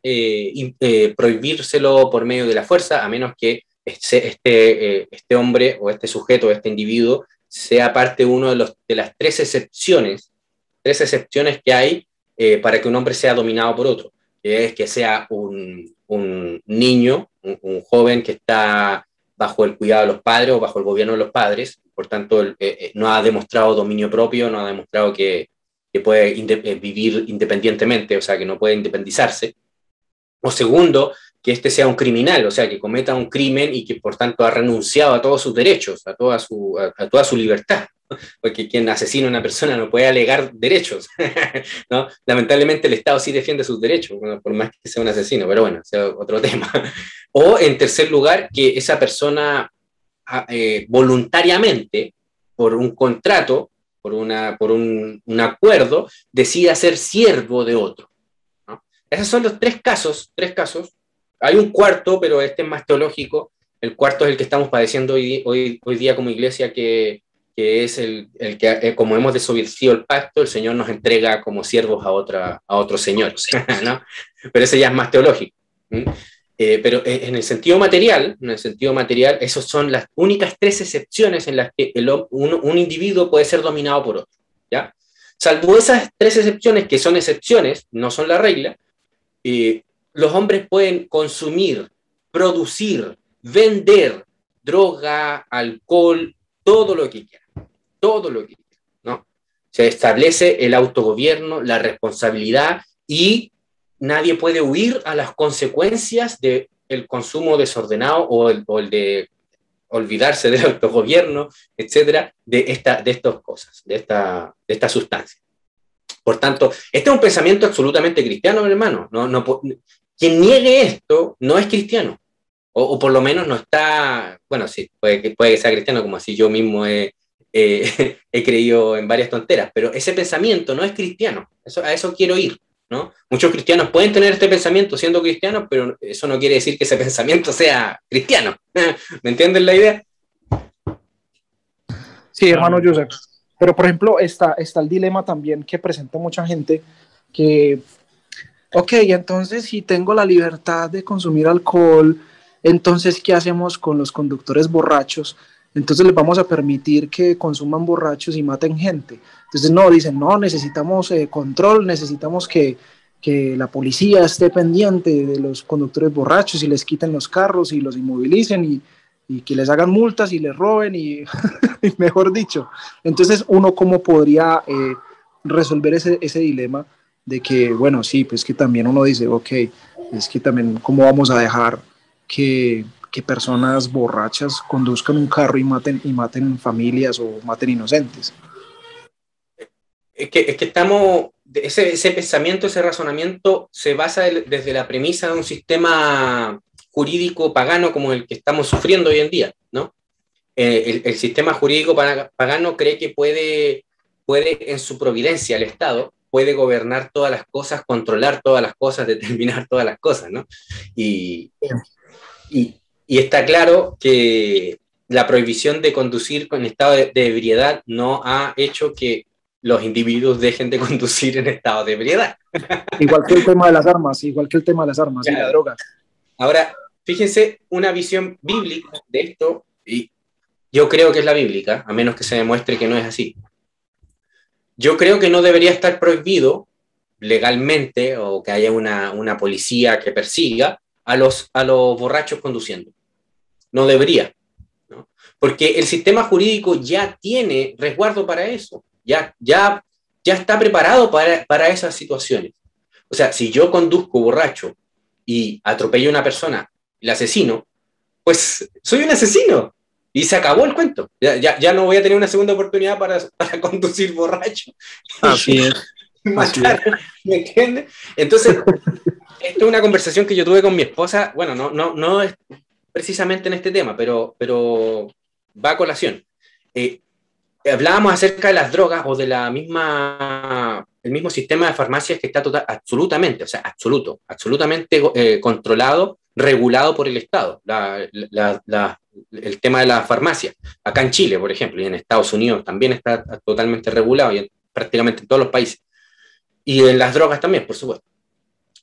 prohibírselo por medio de la fuerza, a menos que este hombre o este sujeto, este individuo, sea parte uno de las tres excepciones que hay para que un hombre sea dominado por otro, que es que sea un niño, un joven que está bajo el cuidado de los padres o bajo el gobierno de los padres, por tanto no ha demostrado dominio propio, no ha demostrado que puede vivir independientemente, o sea, que no puede independizarse. O segundo, que este sea un criminal, o sea, que cometa un crimen y que por tanto ha renunciado a todos sus derechos, a toda su libertad, porque quien asesina a una persona no puede alegar derechos, ¿no? Lamentablemente el Estado sí defiende sus derechos, bueno, por más que sea un asesino, pero bueno, ese es otro tema. O en tercer lugar, que esa persona voluntariamente, por un contrato, por un acuerdo, decida ser siervo de otro, ¿no? Esos son los tres casos. Hay un cuarto, pero este es más teológico. El cuarto es el que estamos padeciendo hoy día como iglesia, que es el que, como hemos desobedecido el pacto, el Señor nos entrega como siervos a otro Señor, ¿no? Pero ese ya es más teológico. Pero en el sentido material, esas son las únicas tres excepciones en las que un individuo puede ser dominado por otro, ¿ya? Salvo esas tres excepciones, que son excepciones, no son la regla, los hombres pueden consumir, producir, vender droga, alcohol, todo lo que quieran, ¿no? Se establece el autogobierno, la responsabilidad, y nadie puede huir a las consecuencias del consumo desordenado o el de olvidarse del autogobierno, etcétera, de estas cosas, de esta sustancia. Por tanto, este es un pensamiento absolutamente cristiano, mi hermano. Quien niegue esto no es cristiano, o por lo menos no está, bueno, sí, puede que sea cristiano, como así yo mismo he creído en varias tonteras, pero ese pensamiento no es cristiano, a eso quiero ir, ¿no? Muchos cristianos pueden tener este pensamiento siendo cristianos, pero eso no quiere decir que ese pensamiento sea cristiano. ¿Me entienden la idea? Sí, hermano Joseph. Pero, por ejemplo, está el dilema también que presenta mucha gente, que, ok, entonces si tengo la libertad de consumir alcohol, entonces, ¿qué hacemos con los conductores borrachos? Entonces les vamos a permitir que consuman borrachos y maten gente. Entonces no, dicen, no, necesitamos control, necesitamos que la policía esté pendiente de los conductores borrachos y les quiten los carros y los inmovilicen y que les hagan multas y les roben y mejor dicho. Entonces uno cómo podría resolver ese dilema de que, bueno, sí, pues que también uno dice, ok, es que también cómo vamos a dejar que personas borrachas conduzcan un carro y maten familias o maten inocentes. Es que estamos, ese pensamiento, ese razonamiento se basa desde la premisa de un sistema jurídico pagano como el que estamos sufriendo hoy en día, ¿no? El sistema jurídico pagano cree que puede en su providencia, el Estado puede gobernar todas las cosas, controlar todas las cosas, determinar todas las cosas, ¿no? Y está claro que la prohibición de conducir con estado de ebriedad no ha hecho que los individuos dejen de conducir en estado de ebriedad. Igual que el tema de las armas, y la droga. Ahora, fíjense, una visión bíblica de esto, y yo creo que es la bíblica, a menos que se demuestre que no es así. Yo creo que no debería estar prohibido legalmente o que haya una policía que persiga a los borrachos conduciendo. No debería, ¿no? Porque el sistema jurídico ya tiene resguardo para eso, ya está preparado para esas situaciones. O sea, si yo conduzco borracho y atropello a una persona y la asesino, pues soy un asesino y se acabó el cuento. Ya no voy a tener una segunda oportunidad para conducir borracho. Así es. Matar, ¿me entiendes? Entonces, esto es una conversación que yo tuve con mi esposa, bueno, no es precisamente en este tema, pero va a colación. Hablábamos acerca de las drogas o de el mismo sistema de farmacias que está absolutamente controlado, regulado por el Estado, el tema de la farmacia. Acá en Chile, por ejemplo, y en Estados Unidos también está totalmente regulado, y prácticamente en todos los países. Y en las drogas también, por supuesto.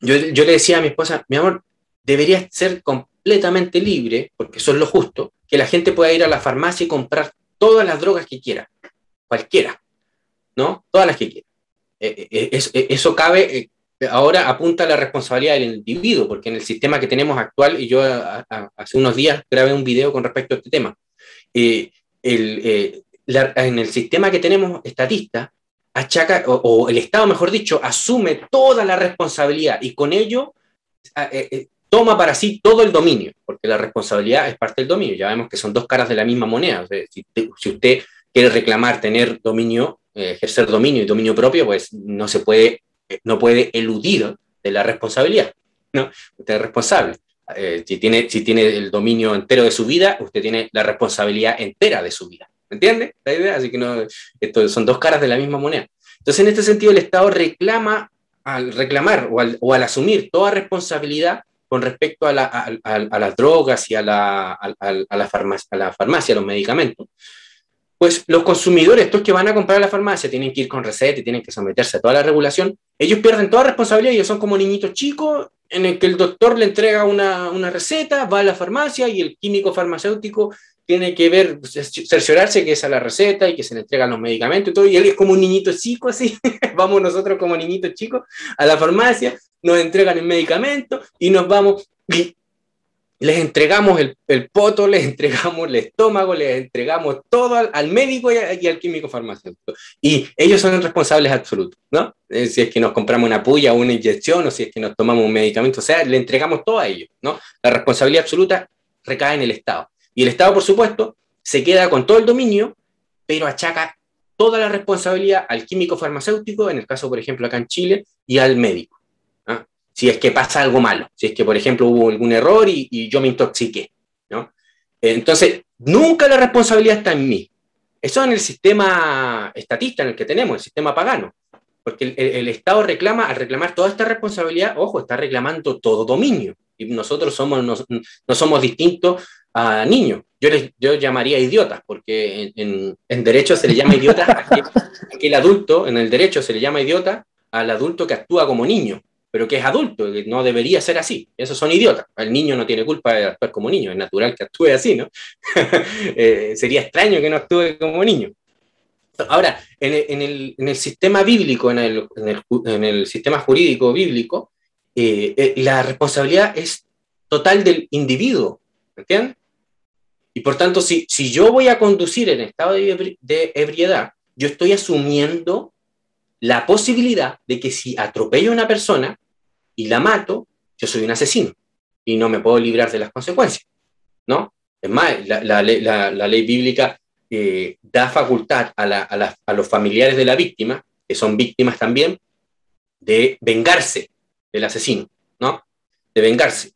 Yo le decía a mi esposa, mi amor, debería ser completamente libre, porque eso es lo justo, que la gente pueda ir a la farmacia y comprar todas las drogas que quiera, cualquiera, ¿no? Todas las que quiera. Eso cabe, ahora apunta a la responsabilidad del individuo, porque en el sistema que tenemos actual, y yo hace unos días grabé un video con respecto a este tema, en el sistema que tenemos estatista, achaca, o el Estado, mejor dicho, asume toda la responsabilidad y con ello toma para sí todo el dominio, porque la responsabilidad es parte del dominio. Ya vemos que son dos caras de la misma moneda. O sea, si usted quiere reclamar tener dominio, ejercer dominio y dominio propio, pues no puede eludir de la responsabilidad, ¿no? Usted es responsable. Si tiene el dominio entero de su vida, usted tiene la responsabilidad entera de su vida. ¿Me entiende la idea? Así que esto son dos caras de la misma moneda. Entonces, en este sentido, el Estado reclama, al reclamar o al asumir toda responsabilidad con respecto a las drogas y a la farmacia, a los medicamentos, pues los consumidores, estos que van a comprar a la farmacia, tienen que ir con receta y tienen que someterse a toda la regulación. Ellos pierden toda responsabilidad, ellos son como niñitos chicos en el que el doctor le entrega una receta, va a la farmacia y el químico farmacéutico tiene que cerciorarse que esa es la receta y que se le entregan los medicamentos y todo, y él es como un niñito chico así, vamos nosotros como niñitos chicos a la farmacia, nos entregan el medicamento y nos vamos, y les entregamos el poto, les entregamos el estómago, les entregamos todo al médico y al químico farmacéutico. Y ellos son responsables absolutos, ¿no? Si es que nos compramos una puya o una inyección, o si es que nos tomamos un medicamento, o sea, le entregamos todo a ellos, ¿no? La responsabilidad absoluta recae en el Estado. Y el Estado, por supuesto, se queda con todo el dominio, pero achaca toda la responsabilidad al químico farmacéutico, en el caso, por ejemplo, acá en Chile, y al médico. Si es que pasa algo malo, si es que, por ejemplo, hubo algún error y yo me intoxiqué, ¿no? Entonces, nunca la responsabilidad está en mí. Eso en el sistema estatista en el que tenemos, el sistema pagano. Porque el Estado reclama, al reclamar toda esta responsabilidad, ojo, está reclamando todo dominio. Y nosotros no somos distintos a niños. Yo llamaría idiotas, porque en derecho se le llama idiota a aquel adulto, en el derecho se le llama idiota al adulto que actúa como niño, pero que es adulto, que no debería ser así. Esos son idiotas. El niño no tiene culpa de actuar como niño, es natural que actúe así, ¿no? Sería extraño que no actúe como niño. Ahora, en el sistema bíblico, en el sistema jurídico bíblico, la responsabilidad es total del individuo, ¿entiendes? Y por tanto, si yo voy a conducir en estado de ebriedad, yo estoy asumiendo la posibilidad de que si atropello a una persona y la mato, yo soy un asesino y no me puedo librar de las consecuencias, ¿no? Es más, la ley bíblica da facultad a los familiares de la víctima, que son víctimas también, de vengarse del asesino, ¿no? De vengarse.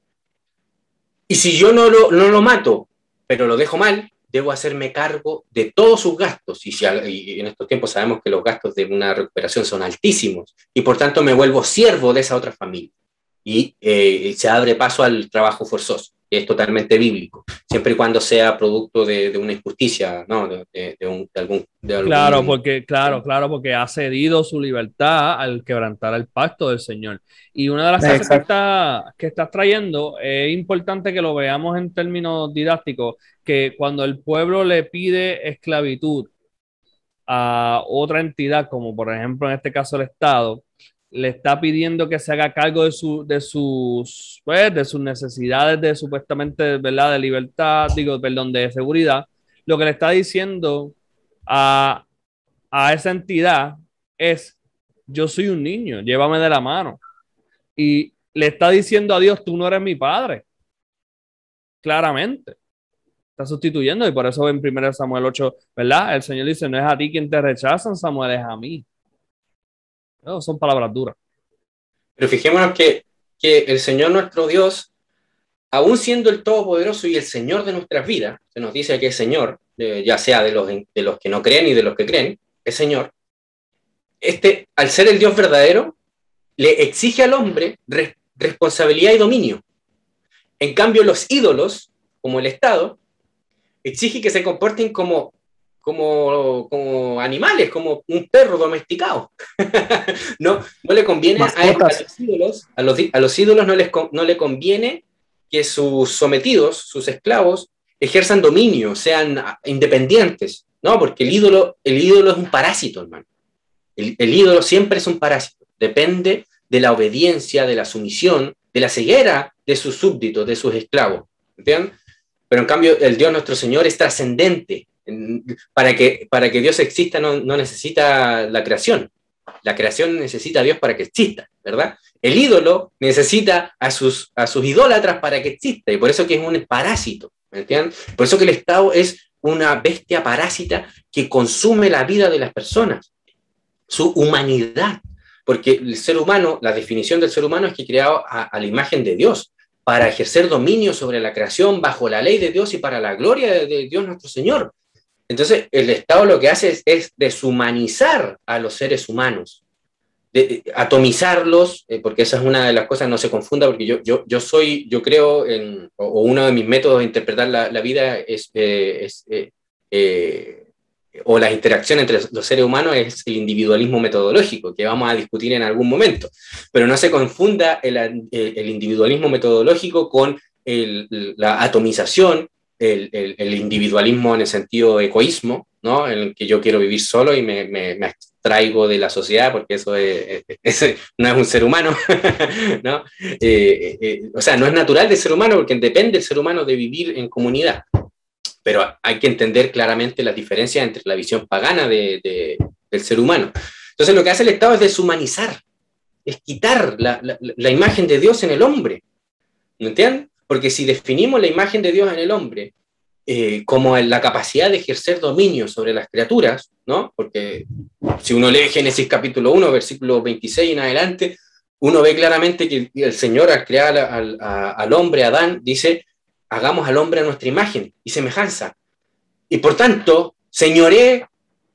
Y si yo no lo mato, pero lo dejo mal, debo hacerme cargo de todos sus gastos. Y en estos tiempos sabemos que los gastos de una recuperación son altísimos, y por tanto me vuelvo siervo de esa otra familia. Y se abre paso al trabajo forzoso, que es totalmente bíblico, siempre y cuando sea producto de una injusticia, ¿no? De algún... Claro, porque ha cedido su libertad al quebrantar el pacto del Señor. Y una de las cosas que estás trayendo, es importante que lo veamos en términos didácticos, que cuando el pueblo le pide esclavitud a otra entidad, como por ejemplo en este caso el Estado, le está pidiendo que se haga cargo de sus necesidades de supuestamente, ¿verdad? De libertad, digo, perdón, de seguridad. Lo que le está diciendo a, a esa entidad es, yo soy un niño, llévame de la mano. Y le está diciendo a Dios, tú no eres mi padre. Claramente. Está sustituyendo y por eso en 1 Samuel 8, ¿verdad? El Señor dice, no es a ti quien te rechazan, Samuel, es a mí. No, son palabras duras. Pero fijémonos que el Señor nuestro Dios, aún siendo el Todopoderoso y el Señor de nuestras vidas, se nos dice que es Señor, ya sea de los que no creen y de los que creen, es Señor, al ser el Dios verdadero, le exige al hombre responsabilidad y dominio. En cambio, los ídolos, como el Estado, exige que se comporten como animales, como un perro domesticado. no le conviene a los ídolos no les conviene que sus sometidos, sus esclavos, ejerzan dominio, sean independientes, ¿no? Porque el ídolo es un parásito, hermano. El ídolo siempre es un parásito, depende de la obediencia, de la sumisión, de la ceguera de sus súbditos, de sus esclavos, ¿entienden? Pero en cambio el Dios nuestro Señor es trascendente. Para que Dios exista no necesita la creación necesita a Dios para que exista, ¿verdad? El ídolo necesita a sus idólatras para que exista, y por eso que es un parásito, ¿me entienden? Por eso que el Estado es una bestia parásita que consume la vida de las personas, su humanidad, porque el ser humano, la definición del ser humano es que creado a la imagen de Dios, para ejercer dominio sobre la creación bajo la ley de Dios y para la gloria de Dios nuestro Señor. Entonces, el Estado lo que hace es deshumanizar a los seres humanos, atomizarlos, porque esa es una de las cosas, no se confunda, porque yo creo o uno de mis métodos de interpretar la vida o las interacciones entre los seres humanos es el individualismo metodológico, que vamos a discutir en algún momento. Pero no se confunda el individualismo metodológico con la atomización, el individualismo en el sentido egoísmo, ¿no? En el que yo quiero vivir solo y me extraigo de la sociedad, porque eso no es un ser humano, ¿no? O sea, no es natural del ser humano, porque depende del ser humano de vivir en comunidad. Pero hay que entender claramente las diferencias entre la visión pagana del ser humano. Entonces lo que hace el Estado es deshumanizar, es quitar la imagen de Dios en el hombre, ¿me entienden? Porque si definimos la imagen de Dios en el hombre como la capacidad de ejercer dominio sobre las criaturas, ¿no? Porque si uno lee Génesis capítulo 1, versículo 26 en adelante, uno ve claramente que el Señor al crear al hombre, Adán, dice, hagamos al hombre a nuestra imagen y semejanza. Y por tanto, señoré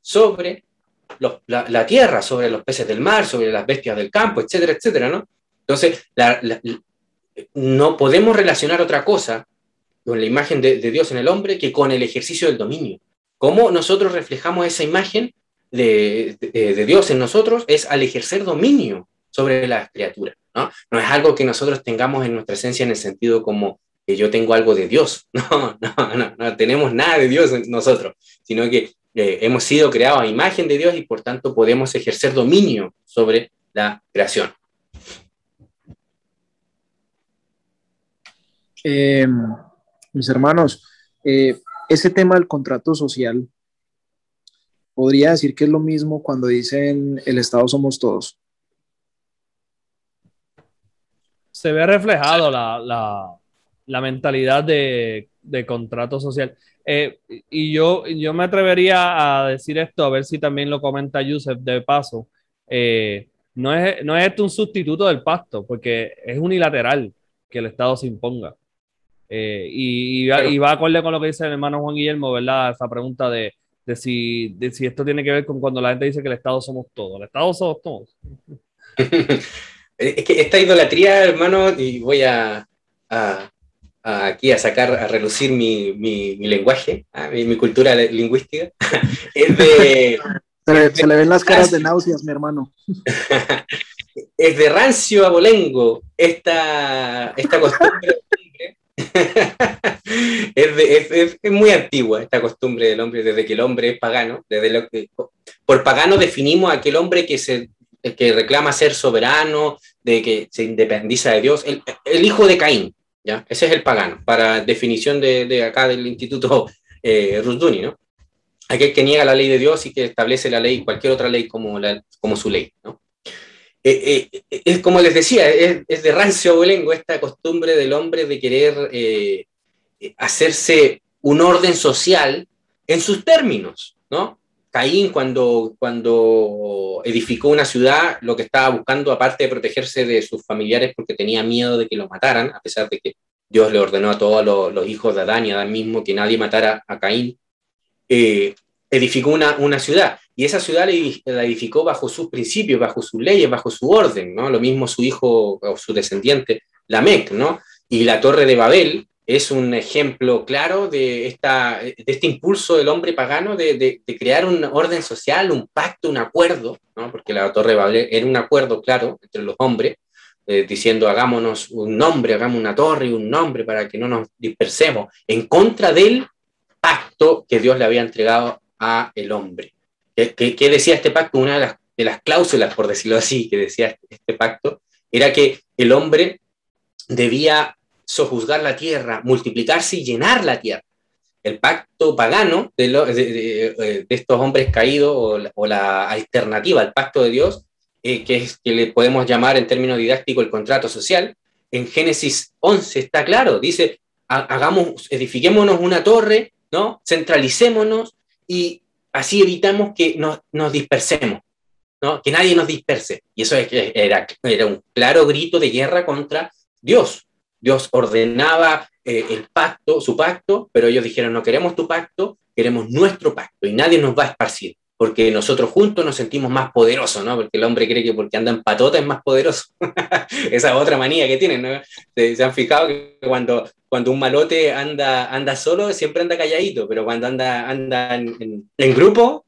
sobre la tierra, sobre los peces del mar, sobre las bestias del campo, etcétera, etcétera, ¿no? Entonces, no podemos relacionar otra cosa con la imagen de Dios en el hombre que con el ejercicio del dominio. ¿Cómo nosotros reflejamos esa imagen de Dios en nosotros? Es al ejercer dominio sobre las criaturas, ¿no? No es algo que nosotros tengamos en nuestra esencia en el sentido como que yo tengo algo de Dios. No tenemos nada de Dios en nosotros, sino que hemos sido creados a imagen de Dios y por tanto podemos ejercer dominio sobre la creación. Mis hermanos, ese tema del contrato social, podría decir que es lo mismo cuando dicen el Estado somos todos. Se ve reflejado la mentalidad de contrato social. Y yo me atrevería a decir esto, a ver si también lo comenta Yusef de paso. No es esto un sustituto del pacto, porque es unilateral que el Estado se imponga. Y va acorde con lo que dice el hermano Juan Guillermo, ¿verdad? Esa pregunta de si esto tiene que ver con cuando la gente dice que el Estado somos todos. El Estado somos todos. Es que esta idolatría, hermano, y voy aquí a sacar, a relucir mi lenguaje, mi cultura lingüística, se le ven las caras de náuseas, mi hermano. Es de rancio abolengo esta costumbre es muy antigua esta costumbre del hombre, desde que el hombre es pagano. Por pagano definimos a aquel hombre que se que reclama ser soberano, de que se independiza de Dios, el hijo de Caín, ¿ya? Ese es el pagano, para definición de acá del Instituto Rusduni, ¿no? Aquel que niega la ley de Dios y que establece la ley, cualquier otra ley como su ley, ¿no? Es como les decía, es de rancio abolengo esta costumbre del hombre de querer hacerse un orden social en sus términos, ¿no? Caín, cuando edificó una ciudad, lo que estaba buscando, aparte de protegerse de sus familiares porque tenía miedo de que lo mataran, a pesar de que Dios le ordenó a todos los hijos de Adán y Adán mismo que nadie matara a Caín, edificó una ciudad, y esa ciudad la edificó bajo sus principios, bajo sus leyes, bajo su orden, ¿no? Lo mismo su hijo o su descendiente, Lamec, ¿no? Y la Torre de Babel es un ejemplo claro de este impulso del hombre pagano de crear un orden social, un pacto, un acuerdo, ¿no? Porque la Torre de Babel era un acuerdo claro entre los hombres, diciendo hagámonos un nombre, hagamos una torre y un nombre para que no nos dispersemos, en contra del pacto que Dios le había entregado a el hombre. ¿Qué decía este pacto? Una de las cláusulas, por decirlo así, que decía este pacto, era que el hombre debía sojuzgar la tierra, multiplicarse y llenar la tierra. El pacto pagano de estos hombres caídos, o la alternativa al pacto de Dios, que le podemos llamar en términos didácticos el contrato social, en Génesis 11 está claro, dice, edifiquémonos una torre, ¿no? Centralicémonos y así evitamos que nos dispersemos, ¿no? Que nadie nos disperse. Y eso era un claro grito de guerra contra Dios. Dios ordenaba su pacto, pero ellos dijeron, no queremos tu pacto, queremos nuestro pacto, y nadie nos va a esparcir, porque nosotros juntos nos sentimos más poderosos, ¿no? Porque el hombre cree que porque anda en patota es más poderoso. Esa es otra manía que tienen, ¿no? ¿Se han fijado que cuando un malote anda solo, siempre anda calladito, pero cuando anda en grupo,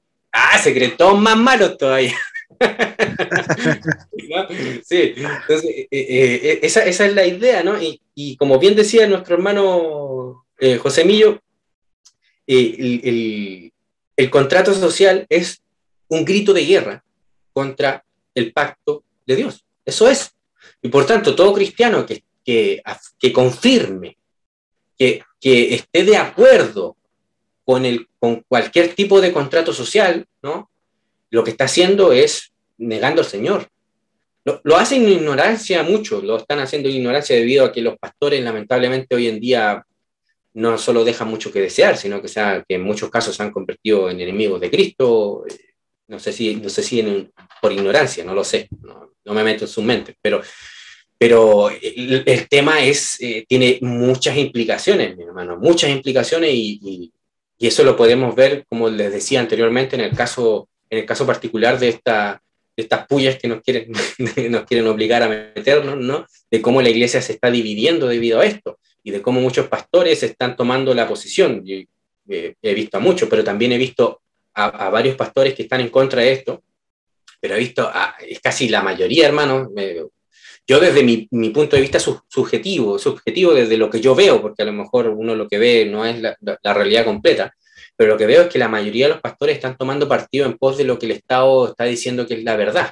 se creen todos más malos todavía. ¿No? Sí, entonces esa es la idea, ¿no? Y como bien decía nuestro hermano José Millo, el contrato social es un grito de guerra contra el pacto de Dios. Eso es. Y por tanto, todo cristiano que confirme, que esté de acuerdo con cualquier tipo de contrato social, ¿no? Lo que está haciendo es negando al Señor. Lo hacen en ignorancia muchos, lo están haciendo en ignorancia debido a que los pastores lamentablemente hoy en día no solo dejan mucho que desear, sino que en muchos casos se han convertido en enemigos de Cristo. No sé si por ignorancia, no lo sé, no me meto en sus mentes, pero el tema tiene muchas implicaciones, mi hermano, muchas implicaciones, y eso lo podemos ver, como les decía anteriormente, en el caso particular de estas pullas que nos quieren obligar a meternos, ¿no? De cómo la iglesia se está dividiendo debido a esto, y de cómo muchos pastores están tomando la posición. He visto a muchos, pero también he visto a varios pastores que están en contra de esto, pero he visto es casi la mayoría, hermano. Yo desde mi punto de vista subjetivo desde lo que yo veo, porque a lo mejor uno lo que ve no es la realidad completa, pero lo que veo es que la mayoría de los pastores están tomando partido en pos de lo que el Estado está diciendo que es la verdad,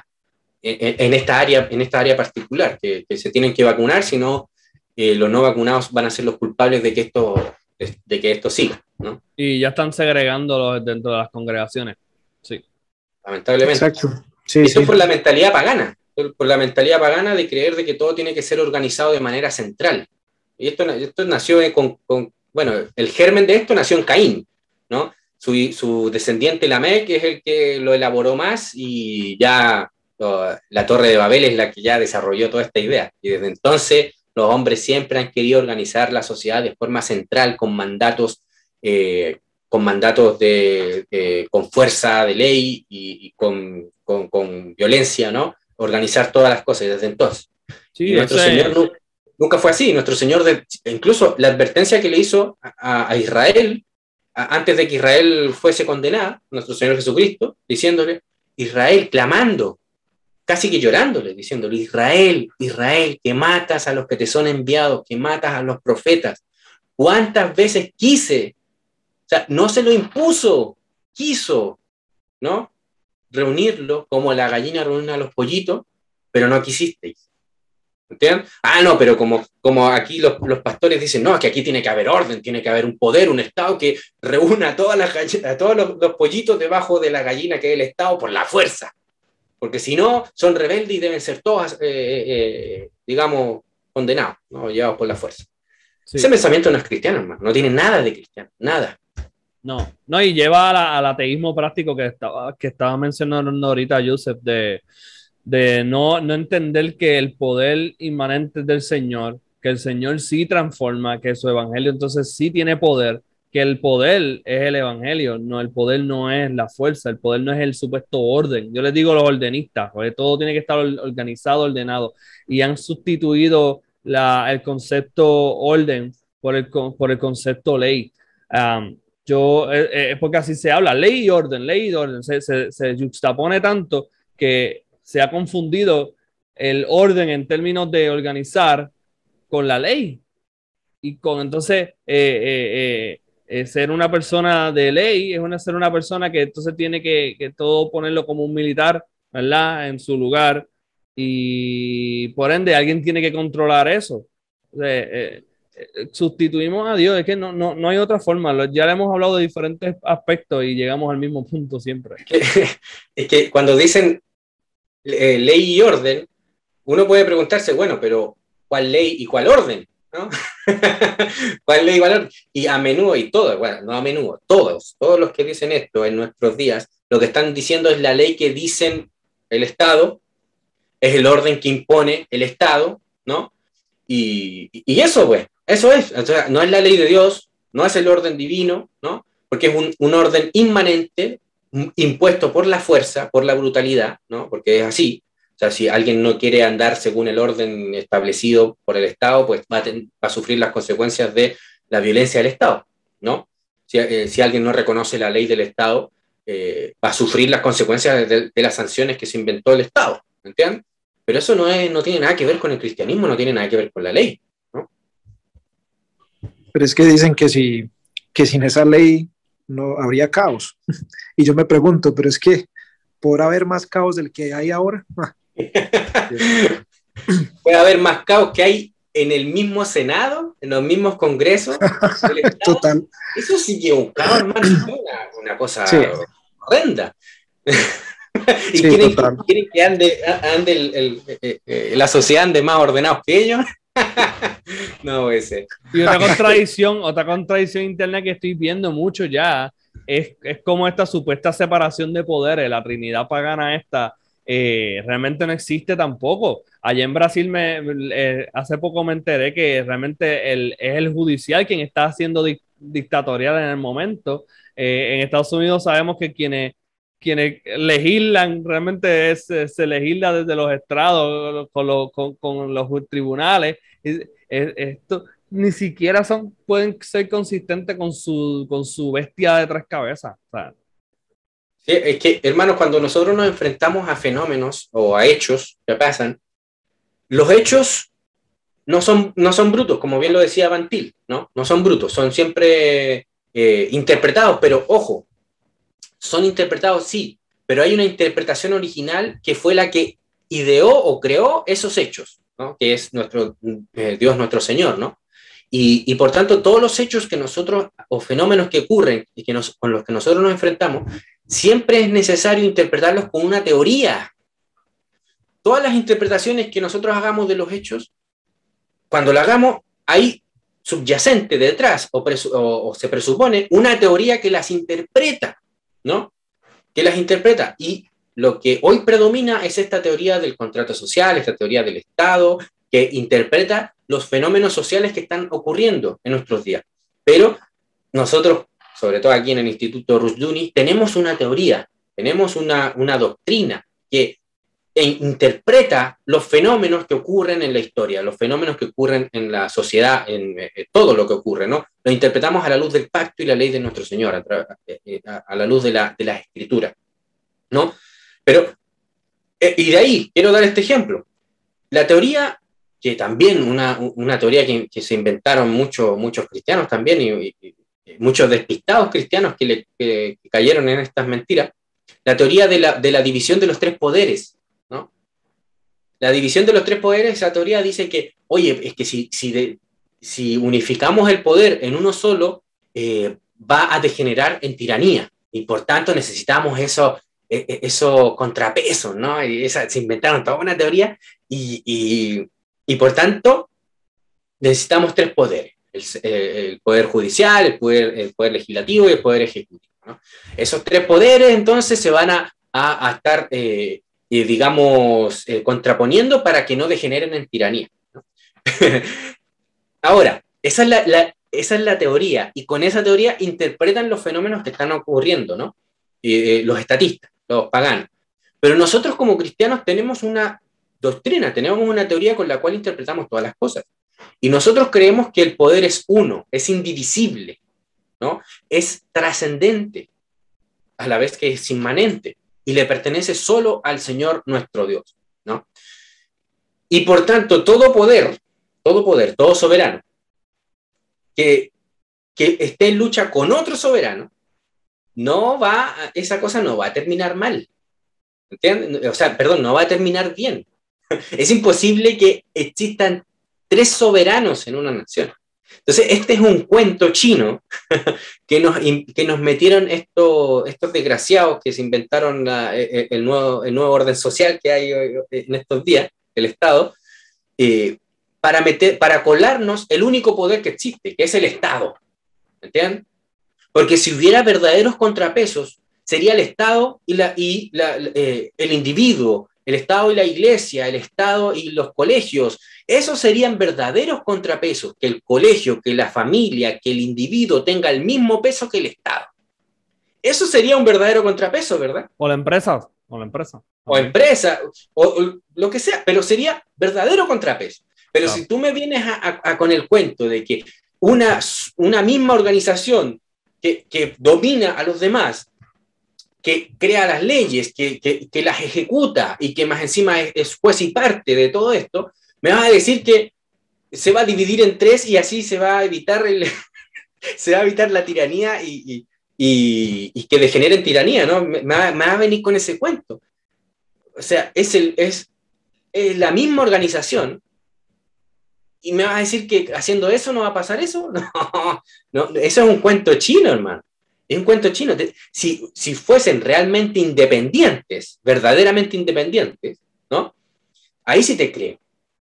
en esta área particular, que se tienen que vacunar, si no, los no vacunados van a ser los culpables de que esto siga, ¿no? Y ya están segregándolos dentro de las congregaciones. Sí. Lamentablemente. Exacto. Sí, esto sí. por la mentalidad pagana, de creer de que todo tiene que ser organizado de manera central. Y esto nació bueno, el germen de esto nació en Caín, ¿no? Su descendiente Lamec es el que lo elaboró más, y ya la Torre de Babel es la que ya desarrolló toda esta idea. Y desde entonces los hombres siempre han querido organizar la sociedad de forma central, con mandatos con fuerza de ley y con violencia, ¿no? Organizar todas las cosas desde entonces. Sí, y nuestro Señor nunca fue así. Nuestro Señor, incluso la advertencia que le hizo a Israel, antes de que Israel fuese condenada, nuestro Señor Jesucristo, diciéndole, Israel, clamando, casi que llorándole, diciéndole, Israel, Israel, que matas a los que te son enviados, que matas a los profetas. ¿Cuántas veces quise? O sea, no se lo impuso, quiso, ¿no? reunirlo como la gallina reúne a los pollitos, pero no quisisteis. ¿Entienden? Ah, no, pero como aquí los pastores dicen, no, que aquí tiene que haber orden, tiene que haber un poder, un Estado que reúna a, a todos los pollitos debajo de la gallina que es el Estado por la fuerza. Porque si no, son rebeldes y deben ser todos, digamos, condenados, ¿no? Llevados por la fuerza. Sí. Ese pensamiento no es cristiano, hermano. No tiene nada de cristiano, nada. No, y lleva al ateísmo práctico que estaba mencionando ahorita Joseph, de no entender que el poder inmanente del Señor, que el Señor sí transforma, que su evangelio entonces sí tiene poder, que el poder es el evangelio, no, el poder no es la fuerza, el poder no es el supuesto orden. Yo les digo a los ordenistas, porque todo tiene que estar organizado, ordenado, y han sustituido el concepto orden por el concepto ley. Porque así se habla, ley y orden, se juxtapone tanto que se ha confundido el orden en términos de organizar con la ley. Y con entonces ser una persona de ley es ser una persona que entonces tiene que todo ponerlo como un militar, ¿verdad? En su lugar. Y por ende alguien tiene que controlar eso. Sustituimos a Dios, es que no hay otra forma. Ya le hemos hablado de diferentes aspectos y llegamos al mismo punto siempre. Es que cuando dicen ley y orden, uno puede preguntarse, bueno, pero ¿cuál ley y cuál orden? ¿No? ¿Cuál ley y cuál orden? Y a menudo, y todos, bueno, no a menudo, todos los que dicen esto en nuestros días, lo que están diciendo es la ley que dicen el Estado, es el orden que impone el Estado, ¿no? Y eso, pues, eso es. O sea, no es la ley de Dios, no es el orden divino, ¿no? Porque es un orden inmanente, impuesto por la fuerza, por la brutalidad, ¿no? Porque es así. O sea, si alguien no quiere andar según el orden establecido por el Estado, pues va a sufrir las consecuencias de la violencia del Estado, ¿no? Si alguien no reconoce la ley del Estado, va a sufrir las consecuencias de las sanciones que se inventó el Estado, ¿entiendes? Pero eso no tiene nada que ver con el cristianismo, no tiene nada que ver con la ley, ¿no? Pero es que dicen que sin esa ley no habría caos. Y yo me pregunto, pero es que ¿podrá haber más caos del que hay ahora? Puede haber más caos que hay en el mismo Senado, en los mismos congresos. Total. Eso sí que es un caos, hermano, una cosa horrenda. Y sí, quieren que ande la sociedad ande más ordenados que ellos. No puede ser. Y otra contradicción interna que estoy viendo mucho ya es como esta supuesta separación de poderes, la Trinidad pagana esta, realmente no existe tampoco. Allá en Brasil hace poco me enteré que realmente es el judicial quien está haciendo dictatorial en el momento. En Estados Unidos sabemos que quienes legislan, realmente se legisla desde los estrados con los tribunales. Esto ni siquiera pueden ser consistentes con su bestia de tres cabezas. O sea. Sí, es que, hermanos, cuando nosotros nos enfrentamos a fenómenos o a hechos que pasan, los hechos no son brutos, como bien lo decía Van Til, ¿no? No son brutos, son siempre interpretados, pero ojo, son interpretados, sí, pero hay una interpretación original que fue la que ideó o creó esos hechos, ¿no? Que es nuestro Dios, nuestro Señor, ¿no? Y por tanto, todos los hechos que nosotros, o fenómenos que ocurren y con los que nosotros nos enfrentamos, siempre es necesario interpretarlos con una teoría. Todas las interpretaciones que nosotros hagamos de los hechos, cuando la hagamos, hay subyacente detrás, o se presupone una teoría que las interpreta, ¿no? Que las interpreta. Y lo que hoy predomina es esta teoría del contrato social, esta teoría del Estado, que interpreta los fenómenos sociales que están ocurriendo en nuestros días. Pero nosotros, sobre todo aquí en el Instituto Rushdoony, tenemos una teoría, tenemos una doctrina que interpreta los fenómenos que ocurren en la historia, los fenómenos que ocurren en la sociedad, en todo lo que ocurre, ¿no? Lo interpretamos a la luz del pacto y la ley de nuestro Señor, a la luz de la Escritura, ¿no? Pero, y de ahí, quiero dar este ejemplo. La teoría, que también una teoría que se inventaron muchos cristianos también, y muchos despistados cristianos que cayeron en estas mentiras, la teoría de la división de los tres poderes, ¿no? La división de los tres poderes, esa teoría dice que, oye, es que si unificamos el poder en uno solo, va a degenerar en tiranía, y por tanto necesitamos eso contrapesos, ¿no? Y se inventaron toda una teoría, y por tanto necesitamos tres poderes, el poder judicial, el poder legislativo y el poder ejecutivo, ¿no? Esos tres poderes entonces se van a estar, digamos, contraponiendo para que no degeneren en tiranía, ¿no? Ahora, esa es la teoría, y con esa teoría interpretan los fenómenos que están ocurriendo, ¿no? Los estatistas, los paganos. Pero nosotros como cristianos tenemos una doctrina, tenemos una teoría con la cual interpretamos todas las cosas. Y nosotros creemos que el poder es uno, es indivisible, ¿no? Es trascendente, a la vez que es inmanente, y le pertenece solo al Señor nuestro Dios, ¿no? Y por tanto, todo poder, todo soberano, que esté en lucha con otro soberano, esa cosa no va a terminar mal. ¿Entienden? O sea, perdón, no va a terminar bien. Es imposible que existan tres soberanos en una nación. Entonces, este es un cuento chino que nos metieron estos desgraciados que se inventaron el nuevo orden social que hay en estos días, el Estado, para colarnos el único poder que existe, que es el Estado. ¿Entienden? Porque si hubiera verdaderos contrapesos, sería el Estado y el individuo, el Estado y la iglesia, el Estado y los colegios. Esos serían verdaderos contrapesos, que el colegio, que la familia, que el individuo tenga el mismo peso que el Estado. Eso sería un verdadero contrapeso, ¿verdad? O la empresa. O empresa, o lo que sea, pero sería verdadero contrapeso. Pero claro, si tú me vienes con el cuento de que una misma organización que domina a los demás, que crea las leyes, que las ejecuta y que más encima es juez y parte de todo esto, me vas a decir que se va a dividir en tres y así se va a evitar la tiranía y que degenere en tiranía, ¿no? Me va a venir con ese cuento. O sea, es la misma organización y me vas a decir que haciendo eso no va a pasar eso. No, eso es un cuento chino, hermano. Es un cuento chino. Si fuesen realmente independientes, verdaderamente independientes, ¿no? Ahí sí te creo.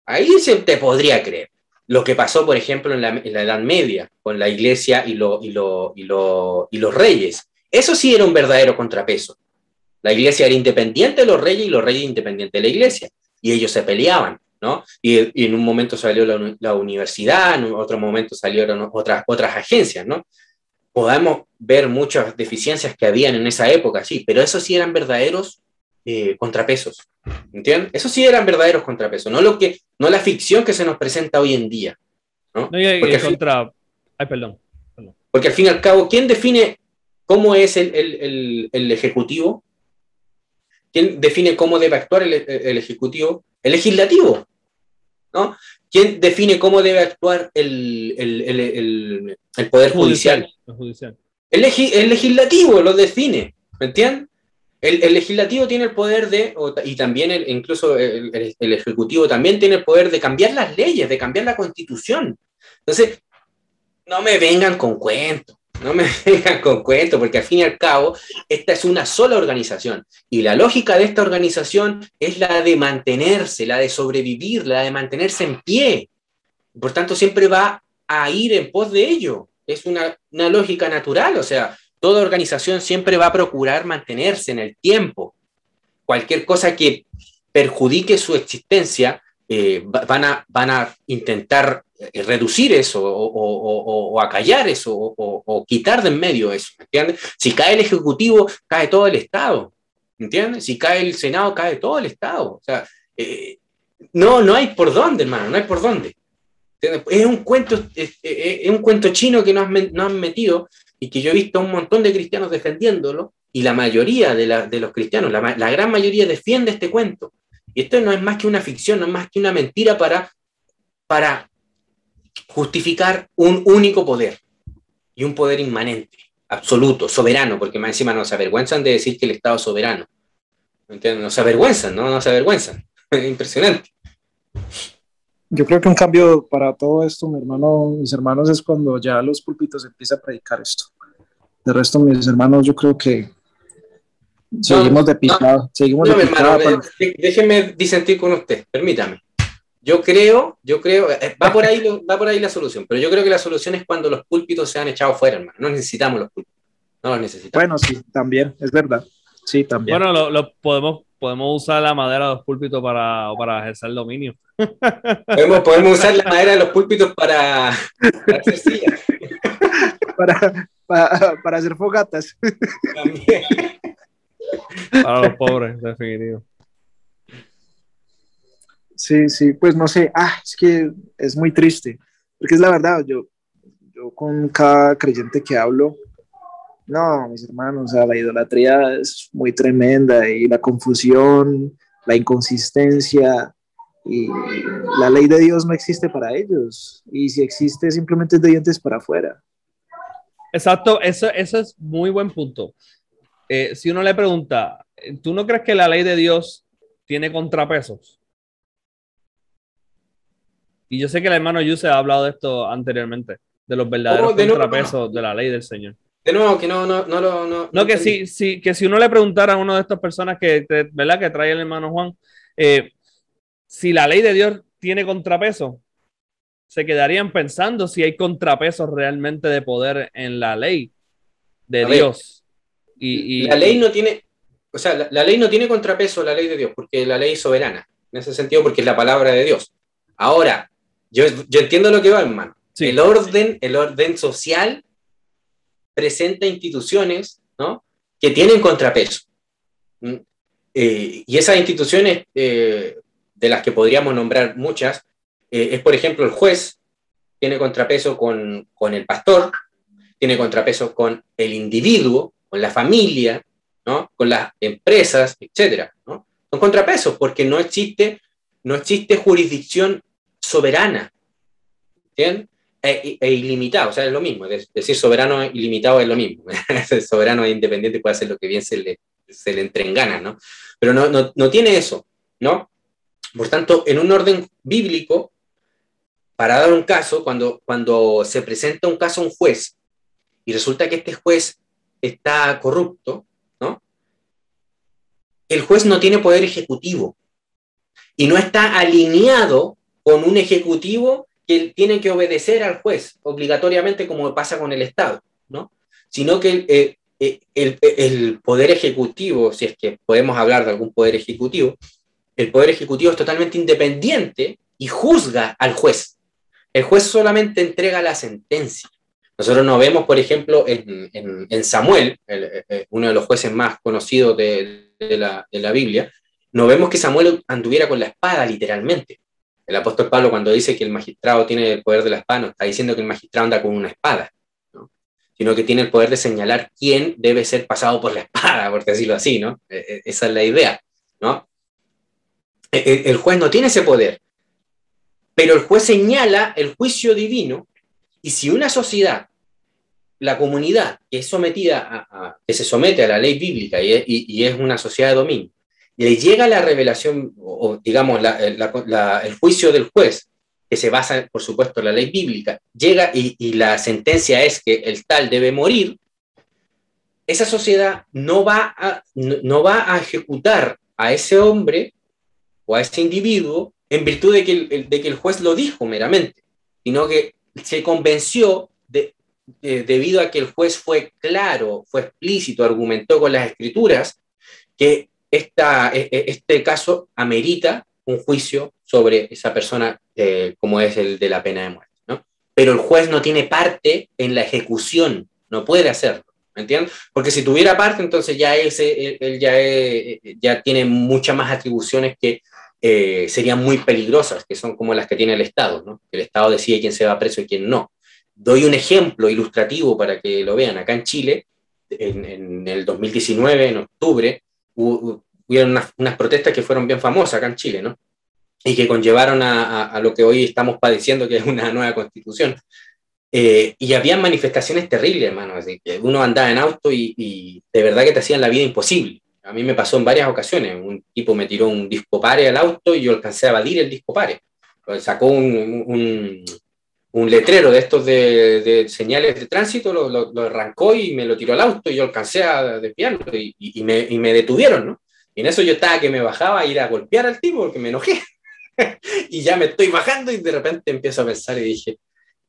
Ahí se te podría creer. Lo que pasó, por ejemplo, en la Edad Media, con la iglesia y los reyes. Eso sí era un verdadero contrapeso. La iglesia era independiente de los reyes y los reyes independientes de la iglesia. Y ellos se peleaban, ¿no? Y en un momento salió la universidad, en otro momento salieron otras agencias, ¿no? Podemos ver muchas deficiencias que habían en esa época, sí, pero esos sí eran verdaderos contrapesos, ¿entienden? Esos sí eran verdaderos contrapesos, no la ficción que se nos presenta hoy en día, ¿no? Perdón. Porque al fin y al cabo, ¿quién define cómo es el ejecutivo? ¿Quién define cómo debe actuar el ejecutivo? El legislativo, ¿no? ¿Quién define cómo debe actuar el poder judicial? El legislativo lo define, ¿me entiendes? El legislativo tiene el poder y también incluso el ejecutivo también tiene el poder de cambiar las leyes, de cambiar la constitución. Entonces, no me vengan con cuentos, porque al fin y al cabo, esta es una sola organización, y la lógica de esta organización es la de mantenerse, la de sobrevivir, la de mantenerse en pie. Por tanto, siempre va a ir en pos de ello. Es una lógica natural, o sea, toda organización siempre va a procurar mantenerse en el tiempo. Cualquier cosa que perjudique su existencia, van a intentar reducir eso o acallar eso o quitar de en medio eso, ¿entiendes? Si cae el Ejecutivo, cae todo el Estado, ¿entiendes? Si cae el Senado, cae todo el Estado. O sea, no hay por dónde, hermano, no hay por dónde. Es un cuento chino que nos han metido y que yo he visto a un montón de cristianos defendiéndolo, y la mayoría de los cristianos, la gran mayoría defiende este cuento. Y esto no es más que una ficción, no es más que una mentira para justificar un único poder, y un poder inmanente, absoluto, soberano, porque más encima no se avergüenzan de decir que el Estado es soberano. ¿Me entiendes? No se avergüenzan, ¿no? No se avergüenzan. Impresionante. Yo creo que un cambio para todo esto, mi hermano, mis hermanos, es cuando ya los púlpitos empiezan a predicar esto. De resto, mis hermanos, yo creo que seguimos de picada, seguimos no, de mi hermano, picada. déjeme disentir con usted, permítame. Yo creo, va por ahí la solución, pero yo creo que la solución es cuando los púlpitos sean echados fuera, hermano. No necesitamos los púlpitos, no los necesitamos. Bueno, sí, también, es verdad. Sí, también. Bueno, podemos usar la madera de los púlpitos para ejercer dominio. Podemos usar la madera de los púlpitos para hacer sillas. Para hacer fogatas. También. Para los pobres, definitivo. Sí, pues no sé, es que es muy triste, porque es la verdad, yo con cada creyente que hablo, no, mis hermanos, o sea, la idolatría es muy tremenda y la confusión, la inconsistencia y la ley de Dios no existe para ellos, y si existe simplemente es de dientes para afuera. Exacto, eso es muy buen punto. Si uno le pregunta, ¿tú no crees que la ley de Dios tiene contrapesos? Y yo sé que el hermano Yuse ha hablado de esto anteriormente, de los verdaderos contrapesos de la ley del Señor. De nuevo, que no, que si uno le preguntara a uno de estas personas ¿verdad? Que trae el hermano Juan, si la ley de Dios tiene contrapeso, se quedarían pensando si hay contrapesos realmente de poder en la ley de Dios. La ley no tiene, o sea, la ley no tiene contrapeso, la ley de Dios, porque la ley es soberana, en ese sentido, porque es la palabra de Dios. Ahora, yo entiendo lo que va, hermano. Sí. El orden social presenta instituciones, ¿no?, que tienen contrapeso. Y esas instituciones, de las que podríamos nombrar muchas, es, por ejemplo, el juez tiene contrapeso con el pastor, tiene contrapeso con el individuo, con la familia, ¿no?, con las empresas, etcétera, ¿no? Son contrapesos porque no existe jurisdicción soberana, ¿entiendes? E ilimitado, o sea, es lo mismo, decir soberano e ilimitado es lo mismo. Soberano e independiente puede hacer lo que bien se le entre en ganas, ¿no? Pero no tiene eso, ¿no? Por tanto, en un orden bíblico, para dar un caso, cuando se presenta un caso a un juez y resulta que este juez está corrupto, ¿no?, el juez no tiene poder ejecutivo y no está alineado con un ejecutivo que tiene que obedecer al juez obligatoriamente, como pasa con el Estado, ¿no? Sino que el poder ejecutivo, si es que podemos hablar de algún poder ejecutivo, el poder ejecutivo es totalmente independiente y juzga al juez. El juez solamente entrega la sentencia. Nosotros no vemos, por ejemplo, en Samuel, uno de los jueces más conocidos de la Biblia, no vemos que Samuel anduviera con la espada, literalmente. El apóstol Pablo, cuando dice que el magistrado tiene el poder de la espada, no está diciendo que el magistrado anda con una espada, ¿no?, sino que tiene el poder de señalar quién debe ser pasado por la espada, por decirlo así, ¿no? Esa es la idea, ¿no? El juez no tiene ese poder, pero el juez señala el juicio divino, y si una sociedad, la comunidad que es sometida que se somete a la ley bíblica y es una sociedad de dominio, le llega la revelación, o digamos el juicio del juez, que se basa, por supuesto, en la ley bíblica, llega y la sentencia es que el tal debe morir, esa sociedad no va a ejecutar a ese hombre o a ese individuo en virtud de que el juez lo dijo meramente, sino que se convenció debido a que el juez fue claro, fue explícito, argumentó con las escrituras que este caso amerita un juicio sobre esa persona, como es el de la pena de muerte, ¿no? Pero el juez no tiene parte en la ejecución, no puede hacerlo, ¿me entiendes? Porque si tuviera parte, entonces ya él ya tiene muchas más atribuciones que serían muy peligrosas, que son como las que tiene el Estado, ¿no? El Estado decide quién se va preso y quién no. Doy un ejemplo ilustrativo para que lo vean. Acá en Chile, en el 2019, en octubre, hubieron unas protestas que fueron bien famosas acá en Chile, ¿no? Y que conllevaron a lo que hoy estamos padeciendo, que es una nueva constitución. Y había manifestaciones terribles, hermano, así que uno andaba en auto y de verdad que te hacían la vida imposible. A mí me pasó en varias ocasiones, un tipo me tiró un disco pare al auto y yo alcancé a evadir el disco pare. Sacó un letrero de estos de señales de tránsito, lo arrancó y me lo tiró al auto y yo alcancé a desviarlo y me detuvieron, ¿no? Y en eso yo estaba que me bajaba a ir a golpear al tipo porque me enojé. Y ya me estoy bajando y de repente empiezo a pensar y dije,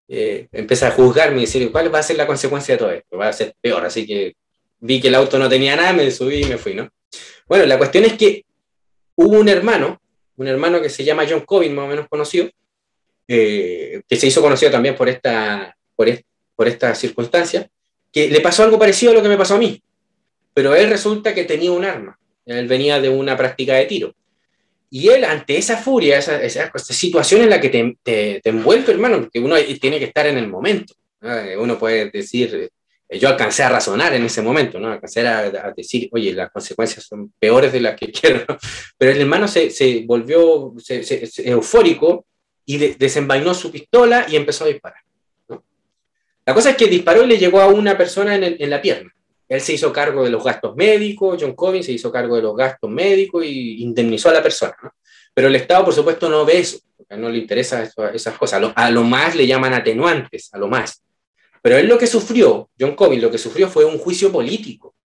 empieza a juzgarme y decir, ¿cuál va a ser la consecuencia de todo esto? Va a ser peor, así que vi que el auto no tenía nada, me subí y me fui, ¿no? Bueno, la cuestión es que hubo un hermano que se llama John Cobin, más o menos conocido, que se hizo conocido también por esta circunstancia, que le pasó algo parecido a lo que me pasó a mí, pero él resulta que tenía un arma, él venía de una práctica de tiro. Y él, ante esa furia, esa situación en la que te envuelve, hermano, porque uno tiene que estar en el momento, ¿no? Uno puede decir, yo alcancé a razonar en ese momento, ¿no? Alcancé a decir, oye, las consecuencias son peores de las que quiero, ¿no? Pero el hermano se volvió eufórico y desenvainó su pistola y empezó a disparar, ¿no? La cosa es que disparó y le llegó a una persona en la pierna. Él se hizo cargo de los gastos médicos, John Cobin se hizo cargo de los gastos médicos y indemnizó a la persona, ¿no? Pero el Estado, por supuesto, no ve eso, porque no le interesan esas cosas. A lo más le llaman atenuantes, a lo más. Pero él lo que sufrió, John Cobin, lo que sufrió fue un juicio político.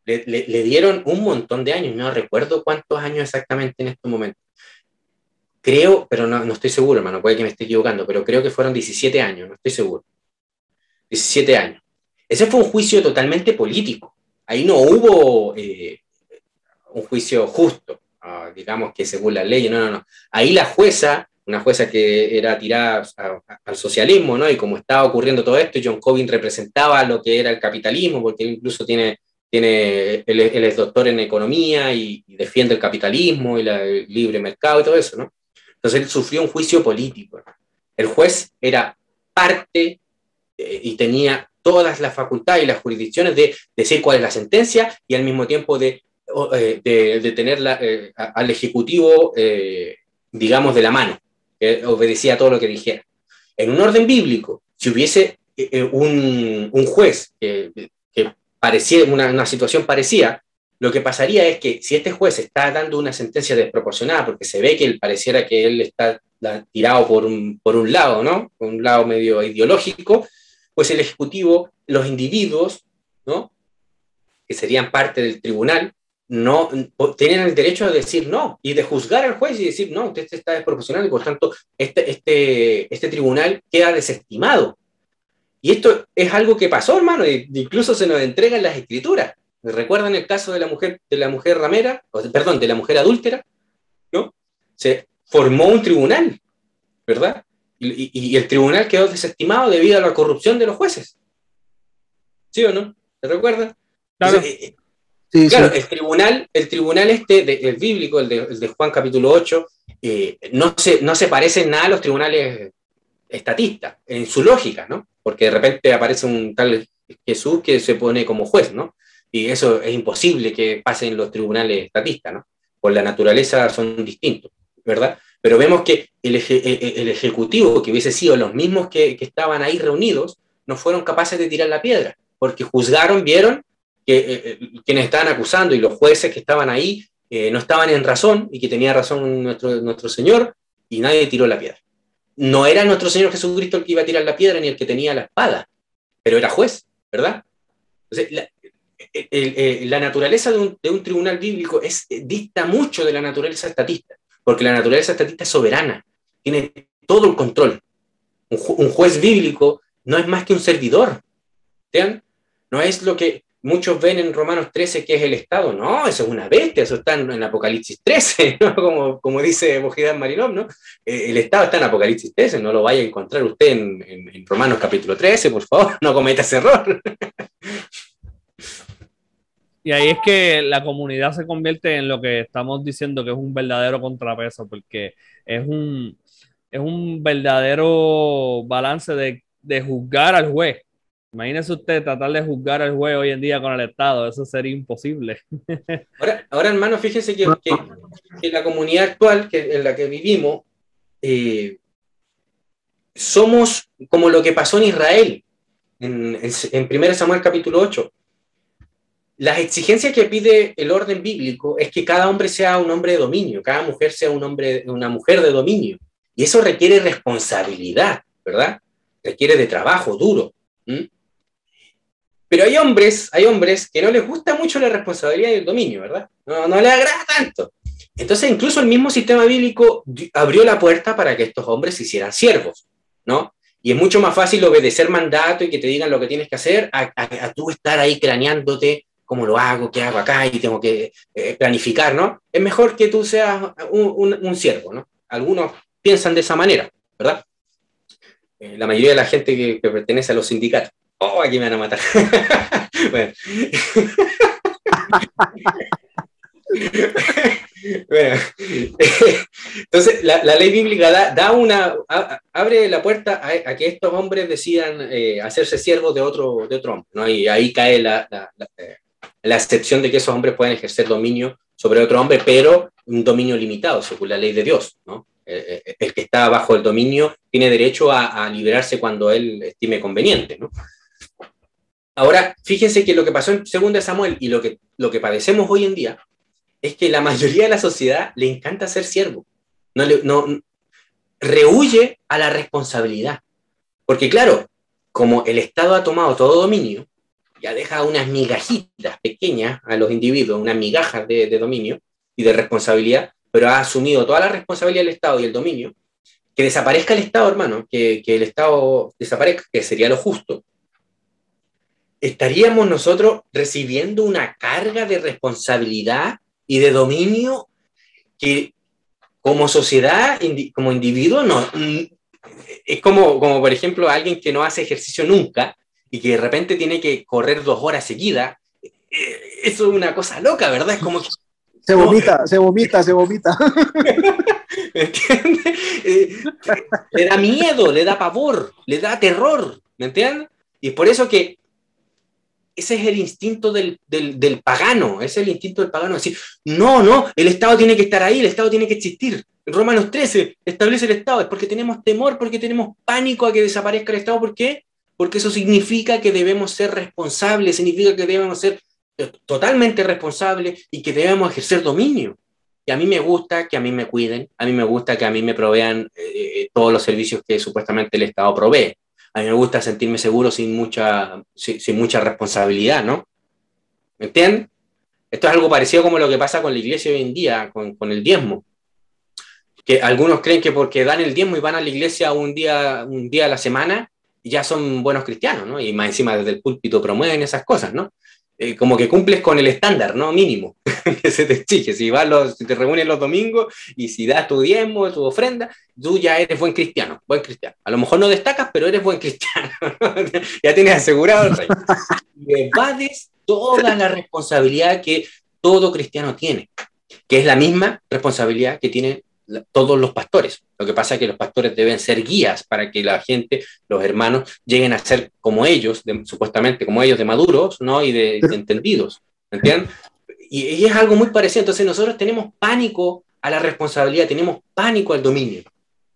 Le dieron un montón de años, no recuerdo cuántos años exactamente en estos momentos. Creo, pero no estoy seguro, hermano, puede que me esté equivocando, pero creo que fueron 17 años, no estoy seguro. 17 años. Ese fue un juicio totalmente político. Ahí no hubo un juicio justo, digamos que según la ley, no. Ahí la jueza, una jueza que era tirada al socialismo, ¿no? Y como estaba ocurriendo todo esto, John Cobin representaba lo que era el capitalismo, porque él incluso él es doctor en economía y defiende el capitalismo y el libre mercado y todo eso, ¿no? Entonces él sufrió un juicio político. El juez era parte y tenía todas las facultades y las jurisdicciones de decir cuál es la sentencia y al mismo tiempo de tener al Ejecutivo, digamos, de la mano, que obedecía a todo lo que dijera. En un orden bíblico, si hubiese un juez que parecía una situación parecida, lo que pasaría es que si este juez está dando una sentencia desproporcionada, porque se ve que él pareciera que él está tirado por un lado, ¿no? Por un lado medio ideológico, pues el Ejecutivo, los individuos, ¿no? Que serían parte del tribunal, no tienen el derecho de decir no y de juzgar al juez y decir no, usted está desproporcional y por tanto este tribunal queda desestimado. Y esto es algo que pasó, hermano, e incluso se nos entrega en las escrituras. ¿Recuerdan el caso de la mujer ramera, perdón, de la mujer adúltera? ¿No? Se formó un tribunal, ¿verdad? Y el tribunal quedó desestimado debido a la corrupción de los jueces. ¿Sí o no? ¿Se recuerda? Claro. Entonces, Sí, claro, sí. el tribunal el bíblico, el de Juan capítulo 8, no se parece en nada a los tribunales estatistas, en su lógica, ¿no? Porque de repente aparece un tal Jesús que se pone como juez, ¿no? Y eso es imposible que pase en los tribunales estatistas, ¿no? Por la naturaleza son distintos, ¿verdad? Pero vemos que el Ejecutivo, que hubiese sido los mismos que estaban ahí reunidos, no fueron capaces de tirar la piedra, porque juzgaron, vieron que quienes estaban acusando y los jueces que estaban ahí no estaban en razón y que tenía razón nuestro Señor y nadie tiró la piedra. No era nuestro Señor Jesucristo el que iba a tirar la piedra ni el que tenía la espada, pero era juez, ¿verdad? Entonces, la naturaleza de un tribunal bíblico dista mucho de la naturaleza estatista, porque la naturaleza estatista es soberana, tiene todo el control. Un juez bíblico no es más que un servidor, ¿vean? No es lo que muchos ven en Romanos 13, que es el Estado. No, eso es una bestia, eso está en Apocalipsis 13, ¿no? Como dice Bojidán Marinov, ¿no? El Estado está en Apocalipsis 13, no lo vaya a encontrar usted en Romanos capítulo 13, por favor, no cometa ese error. Y ahí es que la comunidad se convierte en lo que estamos diciendo que es un verdadero contrapeso, porque es un verdadero balance de juzgar al juez. Imagínese usted tratar de juzgar al juez hoy en día con el Estado, eso sería imposible. Ahora hermano, fíjense que la comunidad actual en la que vivimos, somos como lo que pasó en Israel, en 1 Samuel capítulo 8. Las exigencias que pide el orden bíblico es que cada hombre sea un hombre de dominio, cada mujer sea una mujer de dominio. Y eso requiere responsabilidad, ¿verdad? Requiere de trabajo duro. Pero hay hombres que no les gusta mucho la responsabilidad y el dominio, ¿verdad? No les agrada tanto. Entonces, incluso el mismo sistema bíblico abrió la puerta para que estos hombres se hicieran siervos, ¿no? Y es mucho más fácil obedecer mandato y que te digan lo que tienes que hacer a tú estar ahí craneándote cómo lo hago, qué hago acá y tengo que planificar, ¿no? Es mejor que tú seas un siervo, ¿no? Algunos piensan de esa manera, ¿verdad? La mayoría de la gente que pertenece a los sindicatos. Oh, aquí me van a matar. Bueno. Bueno. Entonces, la ley bíblica abre la puerta a que estos hombres decidan hacerse siervos de otro hombre, ¿no? Y ahí cae la excepción de que esos hombres pueden ejercer dominio sobre otro hombre, pero un dominio limitado, según la ley de Dios, ¿no? El que está bajo el dominio tiene derecho a liberarse cuando él estime conveniente, ¿no? Ahora, fíjense que lo que pasó en 2 Samuel y lo que padecemos hoy en día es que la mayoría de la sociedad le encanta ser siervo. Rehúye a la responsabilidad. Porque claro, como el Estado ha tomado todo dominio, ya deja unas migajitas pequeñas a los individuos, unas migajas de dominio y de responsabilidad, pero ha asumido toda la responsabilidad del Estado y el dominio, que desaparezca el Estado, hermano, que el Estado desaparezca, que sería lo justo. Estaríamos nosotros recibiendo una carga de responsabilidad y de dominio que como sociedad, como individuo, no, es como por ejemplo alguien que no hace ejercicio nunca y que de repente tiene que correr 2 horas seguidas. Eso es una cosa loca, ¿verdad? Es como que se vomita. ¿Me entiendes? Le da miedo, le da pavor, le da terror, ¿me entiendes? Y es por eso que ese es el instinto del pagano, ese es el instinto del pagano, decir, no, el Estado tiene que estar ahí, el Estado tiene que existir. En Romanos 13 establece el Estado, es porque tenemos temor, porque tenemos pánico a que desaparezca el Estado. ¿Por qué? Porque eso significa que debemos ser responsables, significa que debemos ser totalmente responsables y que debemos ejercer dominio. Y a mí me gusta que a mí me cuiden, a mí me gusta que a mí me provean todos los servicios que supuestamente el Estado provee. A mí me gusta sentirme seguro sin mucha responsabilidad, ¿no? ¿Me entienden? Esto es algo parecido como lo que pasa con la iglesia hoy en día, con el diezmo. Que algunos creen que porque dan el diezmo y van a la iglesia un día a la semana, ya son buenos cristianos, ¿no? Y más encima desde el púlpito promueven esas cosas, ¿no? Como que cumples con el estándar, ¿no? Mínimo que se te exige. Si te reúnes los domingos y si das tu diezmo, tu ofrenda, tú ya eres buen cristiano. A lo mejor no destacas, pero eres buen cristiano. Ya tienes asegurado el reino. Y evades toda la responsabilidad que todo cristiano tiene, que es la misma responsabilidad que tienen todos los pastores. Lo que pasa es que los pastores deben ser guías para que la gente, los hermanos, lleguen a ser como ellos, supuestamente como ellos, de maduros, ¿no? Y de entendidos, ¿entienden? Y es algo muy parecido. Entonces nosotros tenemos pánico a la responsabilidad, tenemos pánico al dominio.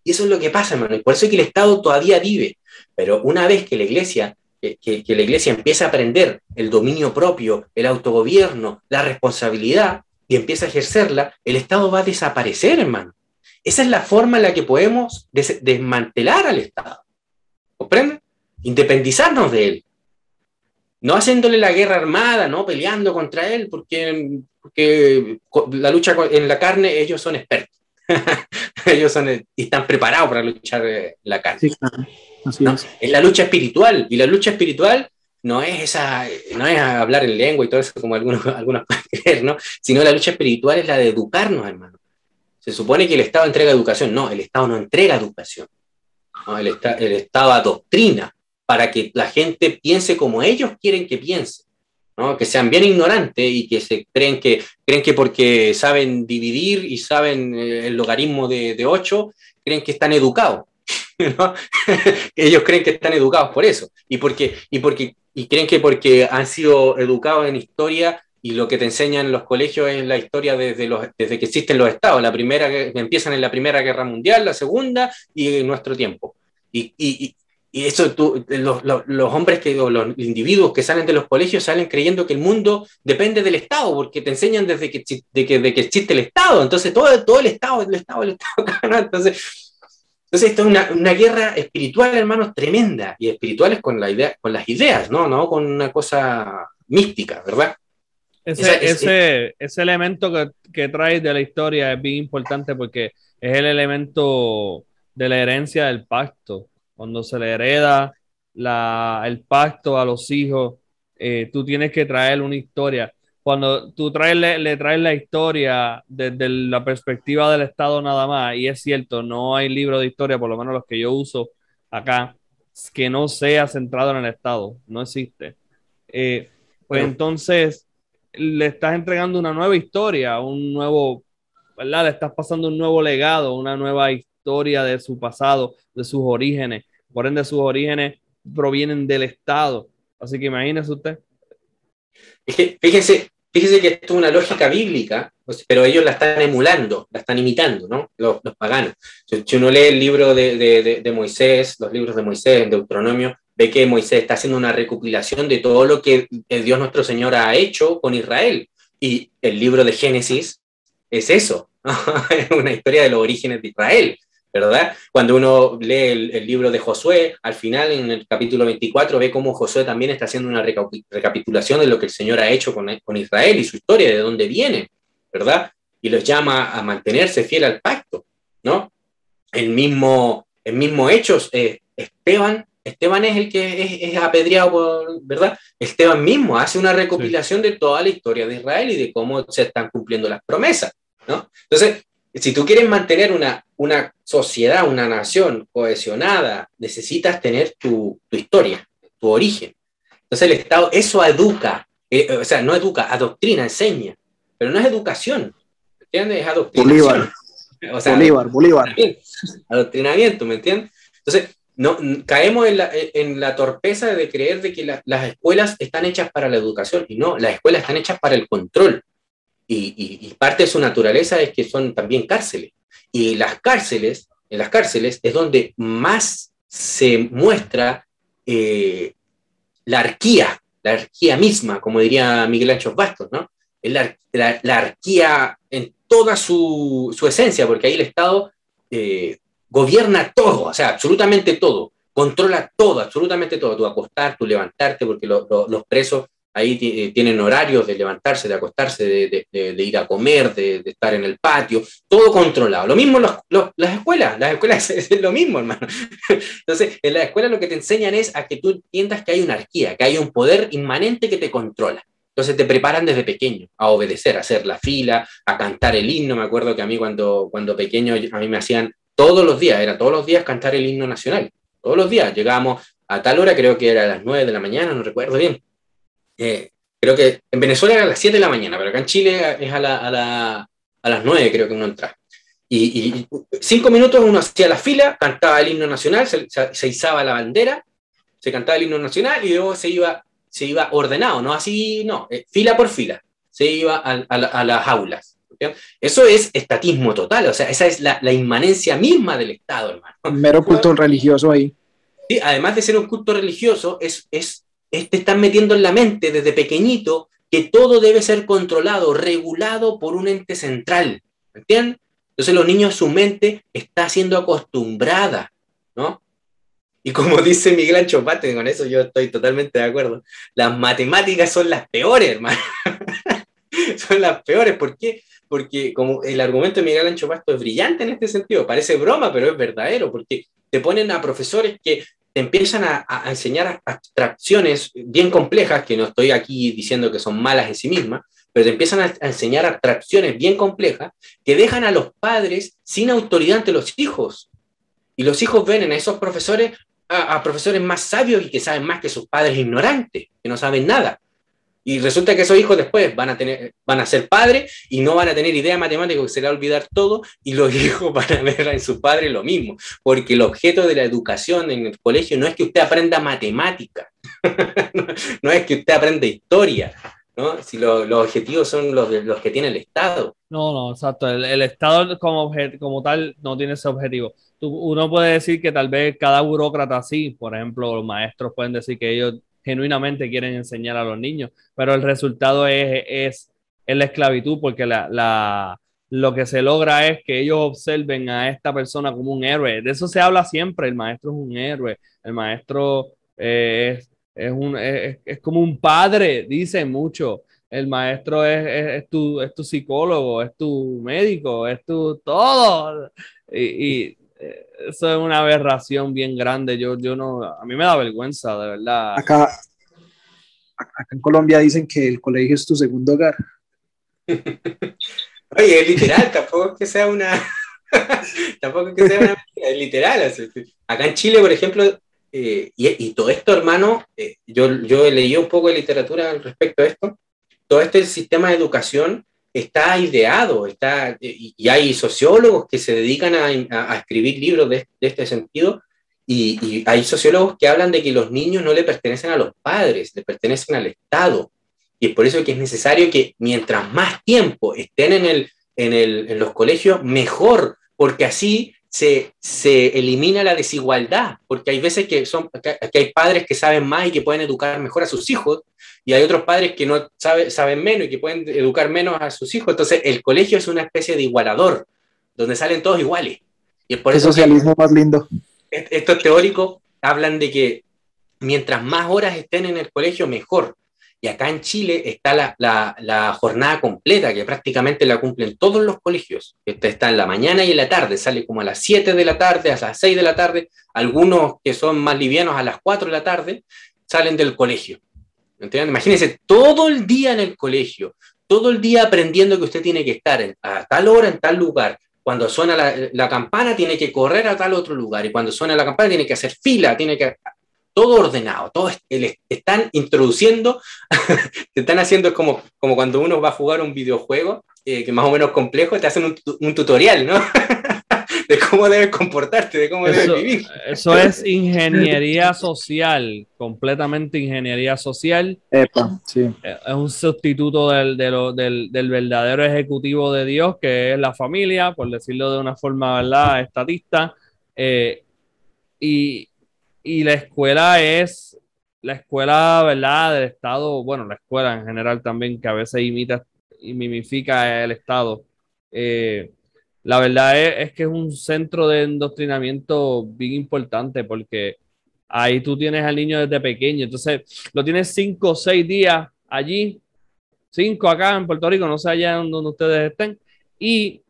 Y eso es lo que pasa, hermano. Y por eso es que el Estado todavía vive. Pero una vez que la iglesia empieza a aprender el dominio propio, el autogobierno, la responsabilidad, y empieza a ejercerla, el Estado va a desaparecer, hermano. Esa es la forma en la que podemos desmantelar al Estado. ¿Comprenden? Independizarnos de él. No haciéndole la guerra armada, no peleando contra él, porque la lucha en la carne, ellos son expertos. Ellos están preparados para luchar en la carne. Sí, claro. Así ¿no? es. Es la lucha espiritual, y la lucha espiritual no es hablar en lengua y todo eso como algunos pueden creer, ¿no? Sino la lucha espiritual es la de educarnos, hermano. Se supone que el Estado entrega educación. No, el Estado no entrega educación. No, el Estado adoctrina para que la gente piense como ellos quieren que piense, ¿no? Que sean bien ignorantes y que creen que porque saben dividir y saben el logaritmo de 8, creen que están educados, ¿no? Ellos creen que están educados por eso. Y creen que porque han sido educados en historia, y lo que te enseñan en los colegios es la historia desde que existen los estados, empiezan en la Primera Guerra Mundial, la Segunda y en nuestro tiempo. Y eso, los hombres o los individuos que salen de los colegios salen creyendo que el mundo depende del Estado, porque te enseñan desde que existe el Estado. Entonces, todo el Estado, ¿no? Entonces, esto es una guerra espiritual, hermanos, tremenda, y espirituales con las ideas, ¿no? Con una cosa mística, ¿verdad? Ese elemento que traes de la historia es bien importante porque es el elemento de la herencia del pacto. Cuando se le hereda el pacto a los hijos, tú tienes que traer una historia. Cuando tú le traes la historia desde la perspectiva del Estado nada más, y es cierto, no hay libro de historia, por lo menos los que yo uso acá, que no sea centrado en el Estado, no existe. Pues entonces le estás entregando una nueva historia, ¿verdad? Le estás pasando un nuevo legado, una nueva historia de su pasado, de sus orígenes. Por ende, sus orígenes provienen del Estado. Así que imagínese usted. Fíjense que esto es una lógica bíblica, pero ellos la están emulando, la están imitando, ¿no? Los paganos. Si uno lee el libro de Moisés, los libros de Moisés, en Deuteronomio, ve que Moisés está haciendo una recopilación de todo lo que Dios nuestro Señor ha hecho con Israel. Y el libro de Génesis es eso, ¿no? Es una historia de los orígenes de Israel, ¿verdad? Cuando uno lee el libro de Josué, al final, en el capítulo 24, ve cómo Josué también está haciendo una recapitulación de lo que el Señor ha hecho con Israel y su historia, de dónde viene, ¿verdad? Y los llama a mantenerse fiel al pacto, ¿no? El mismo Hechos, Esteban es el que es apedreado, ¿verdad? Esteban mismo hace una recopilación de toda la historia de Israel y de cómo se están cumpliendo las promesas, ¿no? Entonces, si tú quieres mantener una sociedad, una nación cohesionada, necesitas tener tu historia, tu origen. Entonces el Estado, eso educa, o sea, no educa, adoctrina, enseña, pero no es educación, ¿entiendes? Es adoctrinación. O sea, Bolívar. Adoctrinamiento, ¿me entiendes? Entonces, no, caemos en la torpeza de creer de que las escuelas están hechas para la educación, y no, las escuelas están hechas para el control. Y parte de su naturaleza es que son también cárceles. Y en las cárceles es donde más se muestra la arquía misma, como diría Miguel Ángel Bastos, ¿no? Es la arquía en toda su esencia, porque ahí el Estado gobierna todo, o sea, absolutamente todo, controla todo, absolutamente todo, tu acostar, tu levantarte, porque los presos ahí tienen horarios de levantarse, de acostarse, de ir a comer, de estar en el patio, todo controlado. Lo mismo las escuelas es lo mismo, hermano. Entonces, en la escuela lo que te enseñan es a que tú entiendas que hay una anarquía, que hay un poder inmanente que te controla. Entonces te preparan desde pequeño a obedecer, a hacer la fila, a cantar el himno. Me acuerdo que a mí cuando pequeño, a mí me hacían todos los días cantar el himno nacional. Todos los días, llegábamos a tal hora, creo que era a las 9 de la mañana, no recuerdo bien. Creo que en Venezuela era a las 7 de la mañana, pero acá en Chile es a las 9, creo que uno entra. Y 5 minutos uno hacía la fila, cantaba el himno nacional, se izaba la bandera, se cantaba el himno nacional y luego se iba ordenado, no así, no, fila por fila, se iba a las aulas. ¿Okay? Eso es estatismo total, o sea, esa es la inmanencia misma del Estado, hermano. Un mero culto religioso ahí. Sí, además de ser un culto religioso, te están metiendo en la mente desde pequeñito que todo debe ser controlado, regulado por un ente central, ¿entiendes? Entonces los niños, su mente está siendo acostumbrada, ¿no? Y como dice Miguel Ancho Pate, con eso yo estoy totalmente de acuerdo, las matemáticas son las peores, hermano. Son las peores, ¿por qué? Porque como el argumento de Miguel Ancho Pasto es brillante en este sentido, parece broma, pero es verdadero, porque te ponen a profesores que te empiezan a enseñar abstracciones bien complejas, que no estoy aquí diciendo que son malas en sí mismas, pero te empiezan a enseñar abstracciones bien complejas que dejan a los padres sin autoridad ante los hijos. Y los hijos ven en esos profesores a profesores más sabios y que saben más que sus padres ignorantes, que no saben nada. Y resulta que esos hijos después van a ser padres y no van a tener idea de matemática, que se les va a olvidar todo, y los hijos van a ver en sus padres lo mismo, porque el objeto de la educación en el colegio no es que usted aprenda matemática, no es que usted aprenda historia, ¿no? Si los objetivos son los que tiene el Estado. No, exacto. El Estado como tal no tiene ese objetivo. Uno puede decir que tal vez cada burócrata sí, por ejemplo, los maestros pueden decir que ellos genuinamente quieren enseñar a los niños, pero el resultado es la esclavitud, porque lo que se logra es que ellos observen a esta persona como un héroe. De eso se habla siempre, el maestro es un héroe, el maestro es como un padre, dicen mucho. El maestro es tu psicólogo, es tu médico, es tu todo. Eso es una aberración bien grande. Yo no, a mí me da vergüenza, de verdad. Acá en Colombia dicen que el colegio es tu segundo hogar. Oye, es literal, tampoco es que sea una... tampoco es que sea una... Es literal. Así. Acá en Chile, por ejemplo, y todo esto, hermano, yo he leído un poco de literatura al respecto de esto. Todo este sistema de educación está ideado, y hay sociólogos que se dedican a escribir libros de este sentido, y hay sociólogos que hablan de que los niños no le pertenecen a los padres, le pertenecen al Estado. Y es por eso que es necesario que mientras más tiempo estén en los colegios, mejor, porque así se elimina la desigualdad, porque hay veces que hay padres que saben más y que pueden educar mejor a sus hijos, y hay otros padres que no saben menos y que pueden educar menos a sus hijos. Entonces el colegio es una especie de igualador, donde salen todos iguales. Y es por El eso socialismo más lindo. estos teóricos hablan de que mientras más horas estén en el colegio, mejor. Y acá en Chile está la jornada completa, que prácticamente la cumplen todos los colegios. Está en la mañana y en la tarde, sale como a las 7 de la tarde, a las 6 de la tarde. Algunos que son más livianos a las 4 de la tarde salen del colegio. ¿Entienden? Imagínense todo el día en el colegio, todo el día aprendiendo que usted tiene que estar a tal hora en tal lugar. Cuando suena la campana tiene que correr a tal otro lugar, y cuando suena la campana tiene que hacer fila, tiene que... Todo ordenado, están introduciendo, te están haciendo como cuando uno va a jugar un videojuego, que más o menos complejo, te hacen un tutorial, ¿no? De cómo debes comportarte, de cómo debes vivir. Eso es ingeniería social, completamente ingeniería social. Epa, sí. Es un sustituto del verdadero ejecutivo de Dios, que es la familia, por decirlo de una forma, ¿verdad?, estatista. Y la escuela es la escuela, ¿verdad?, del Estado, bueno, la escuela en general también, que a veces imita y mimifica el Estado. La verdad es que es un centro de endoctrinamiento bien importante, porque ahí tú tienes al niño desde pequeño, entonces lo tienes 5 o 6 días allí, 5 acá en Puerto Rico, no sé allá donde ustedes estén, y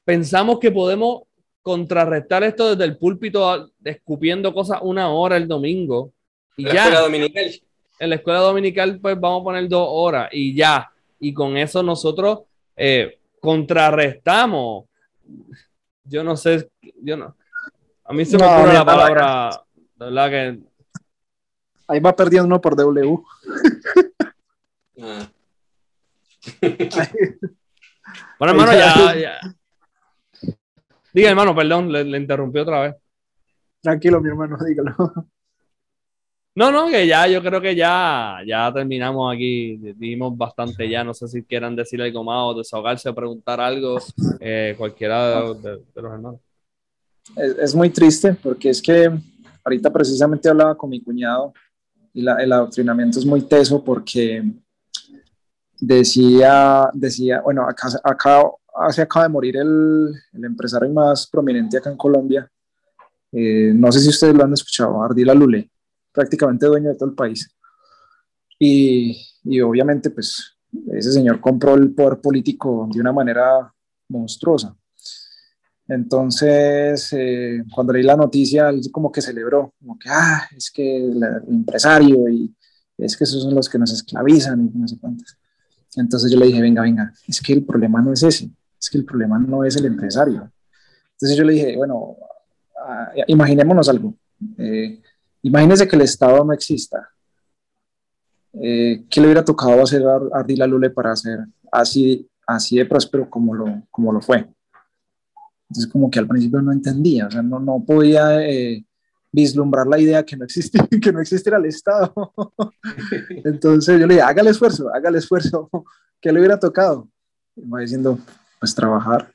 pensamos que podemos contrarrestar esto desde el púlpito, escupiendo cosas 1 hora el domingo, y La ya. escuela dominical. En la escuela dominical, pues vamos a poner 2 horas y ya. Y con eso nosotros contrarrestamos. Yo no sé, a mí se me ocurre la palabra, de verdad que... Ahí va perdiendo uno por W. Ah. Bueno, hermano, ya. Diga, hermano, perdón, le interrumpí otra vez. Tranquilo, mi hermano, dígalo. No, que ya, yo creo que ya terminamos aquí, dijimos bastante ya, no sé si quieran decir algo más o desahogarse o preguntar algo, cualquiera de los hermanos. Es muy triste porque es que ahorita precisamente hablaba con mi cuñado y el adoctrinamiento es muy teso porque decía bueno, acá se acaba de morir el empresario más prominente acá en Colombia. No sé si ustedes lo han escuchado, Ardila Lule, prácticamente dueño de todo el país. Y obviamente, pues, ese señor compró el poder político de una manera monstruosa. Entonces, cuando leí la noticia, él como que celebró, como que, es que el empresario y es que esos son los que nos esclavizan y no sé cuántas. Entonces yo le dije, venga, es que el problema no es ese, es que el problema no es el empresario. Entonces yo le dije, bueno, imaginémonos algo. Imagínese que el Estado no exista. ¿Qué le hubiera tocado hacer a Ardila Lule para ser así de próspero como lo fue? Entonces como que al principio no entendía, o sea, no podía vislumbrar la idea que no existe, que no existiera el Estado. Entonces yo le dije, haga el esfuerzo, ¿qué le hubiera tocado? Y me va diciendo, pues trabajar.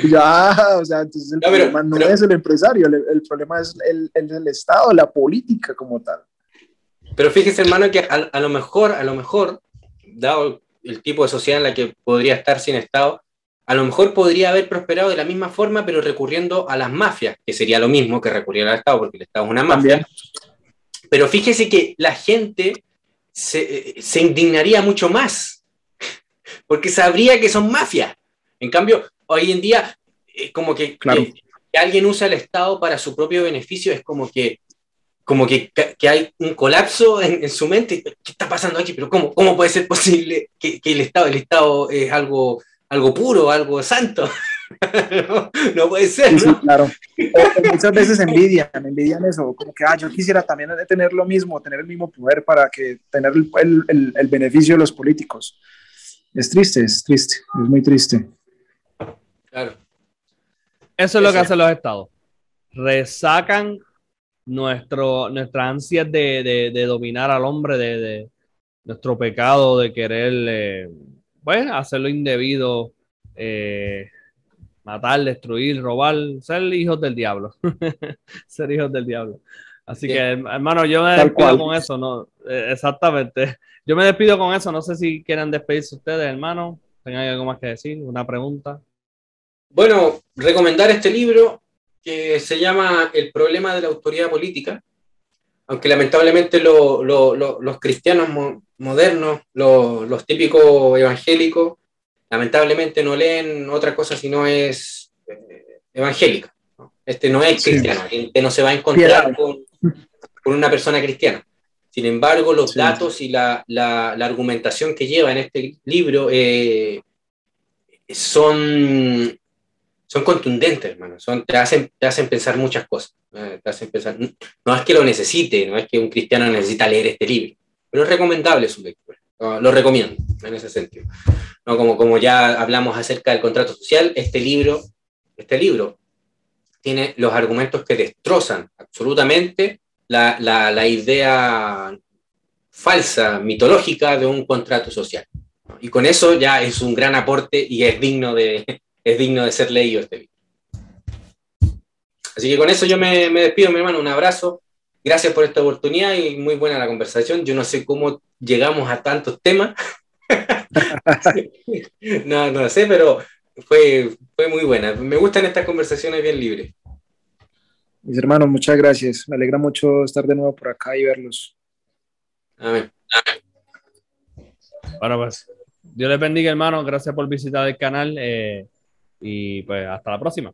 Y ya, o sea, entonces el problema no es el empresario, el problema es el Estado, la política como tal. Pero fíjese, hermano, que a lo mejor, dado el tipo de sociedad en la que podría estar sin Estado, a lo mejor podría haber prosperado de la misma forma, pero recurriendo a las mafias, que sería lo mismo que recurrir al Estado, porque el Estado es una mafia. También. Pero fíjese que la gente se indignaría mucho más, porque sabría que son mafias. En cambio, hoy en día, como que alguien usa el Estado para su propio beneficio, es como que hay un colapso en su mente. ¿Qué está pasando aquí? ¿Pero cómo puede ser posible que el Estado es algo puro, algo santo? No puede ser, ¿no? Sí, claro. O muchas veces envidian eso, como que yo quisiera también tener lo mismo, tener el mismo poder para tener el beneficio de los políticos. Es triste, es muy triste. Claro. Eso es lo que hacen los estados. Resacan nuestra ansia de dominar al hombre, de nuestro pecado de querer hacer lo indebido, matar, destruir, robar, ser hijos del diablo. Ser hijos del diablo. Así que, hermano, yo me despido con eso, ¿no? Exactamente. Yo me despido con eso. No sé si quieren despedirse ustedes, hermano. ¿Tengan algo más que decir? ¿Una pregunta? Bueno, recomendar este libro que se llama El problema de la autoridad política, aunque lamentablemente los cristianos modernos, los típicos evangélicos, lamentablemente no leen otra cosa si no es evangélica, ¿no? Este no es cristiano, este no se va a encontrar con una persona cristiana. Sin embargo, los datos y la argumentación que lleva en este libro son contundentes, hermano. Te hacen pensar muchas cosas. Te hacen pensar. No es que lo necesite, no es que un cristiano necesita leer este libro, pero es recomendable su lectura. Lo recomiendo en ese sentido. ¿No? Como ya hablamos acerca del contrato social, este libro tiene los argumentos que destrozan absolutamente la idea falsa, mitológica de un contrato social. ¿No? Y con eso ya es un gran aporte y es digno de ser leído este libro. Así que con eso yo me despido, mi hermano. Un abrazo. Gracias por esta oportunidad y muy buena la conversación. Yo no sé cómo llegamos a tantos temas. No sé, pero fue muy buena. Me gustan estas conversaciones bien libres. Mis hermanos, muchas gracias. Me alegra mucho estar de nuevo por acá y verlos. Amén. Bueno, pues Dios les bendiga, hermano. Gracias por visitar el canal y pues hasta la próxima.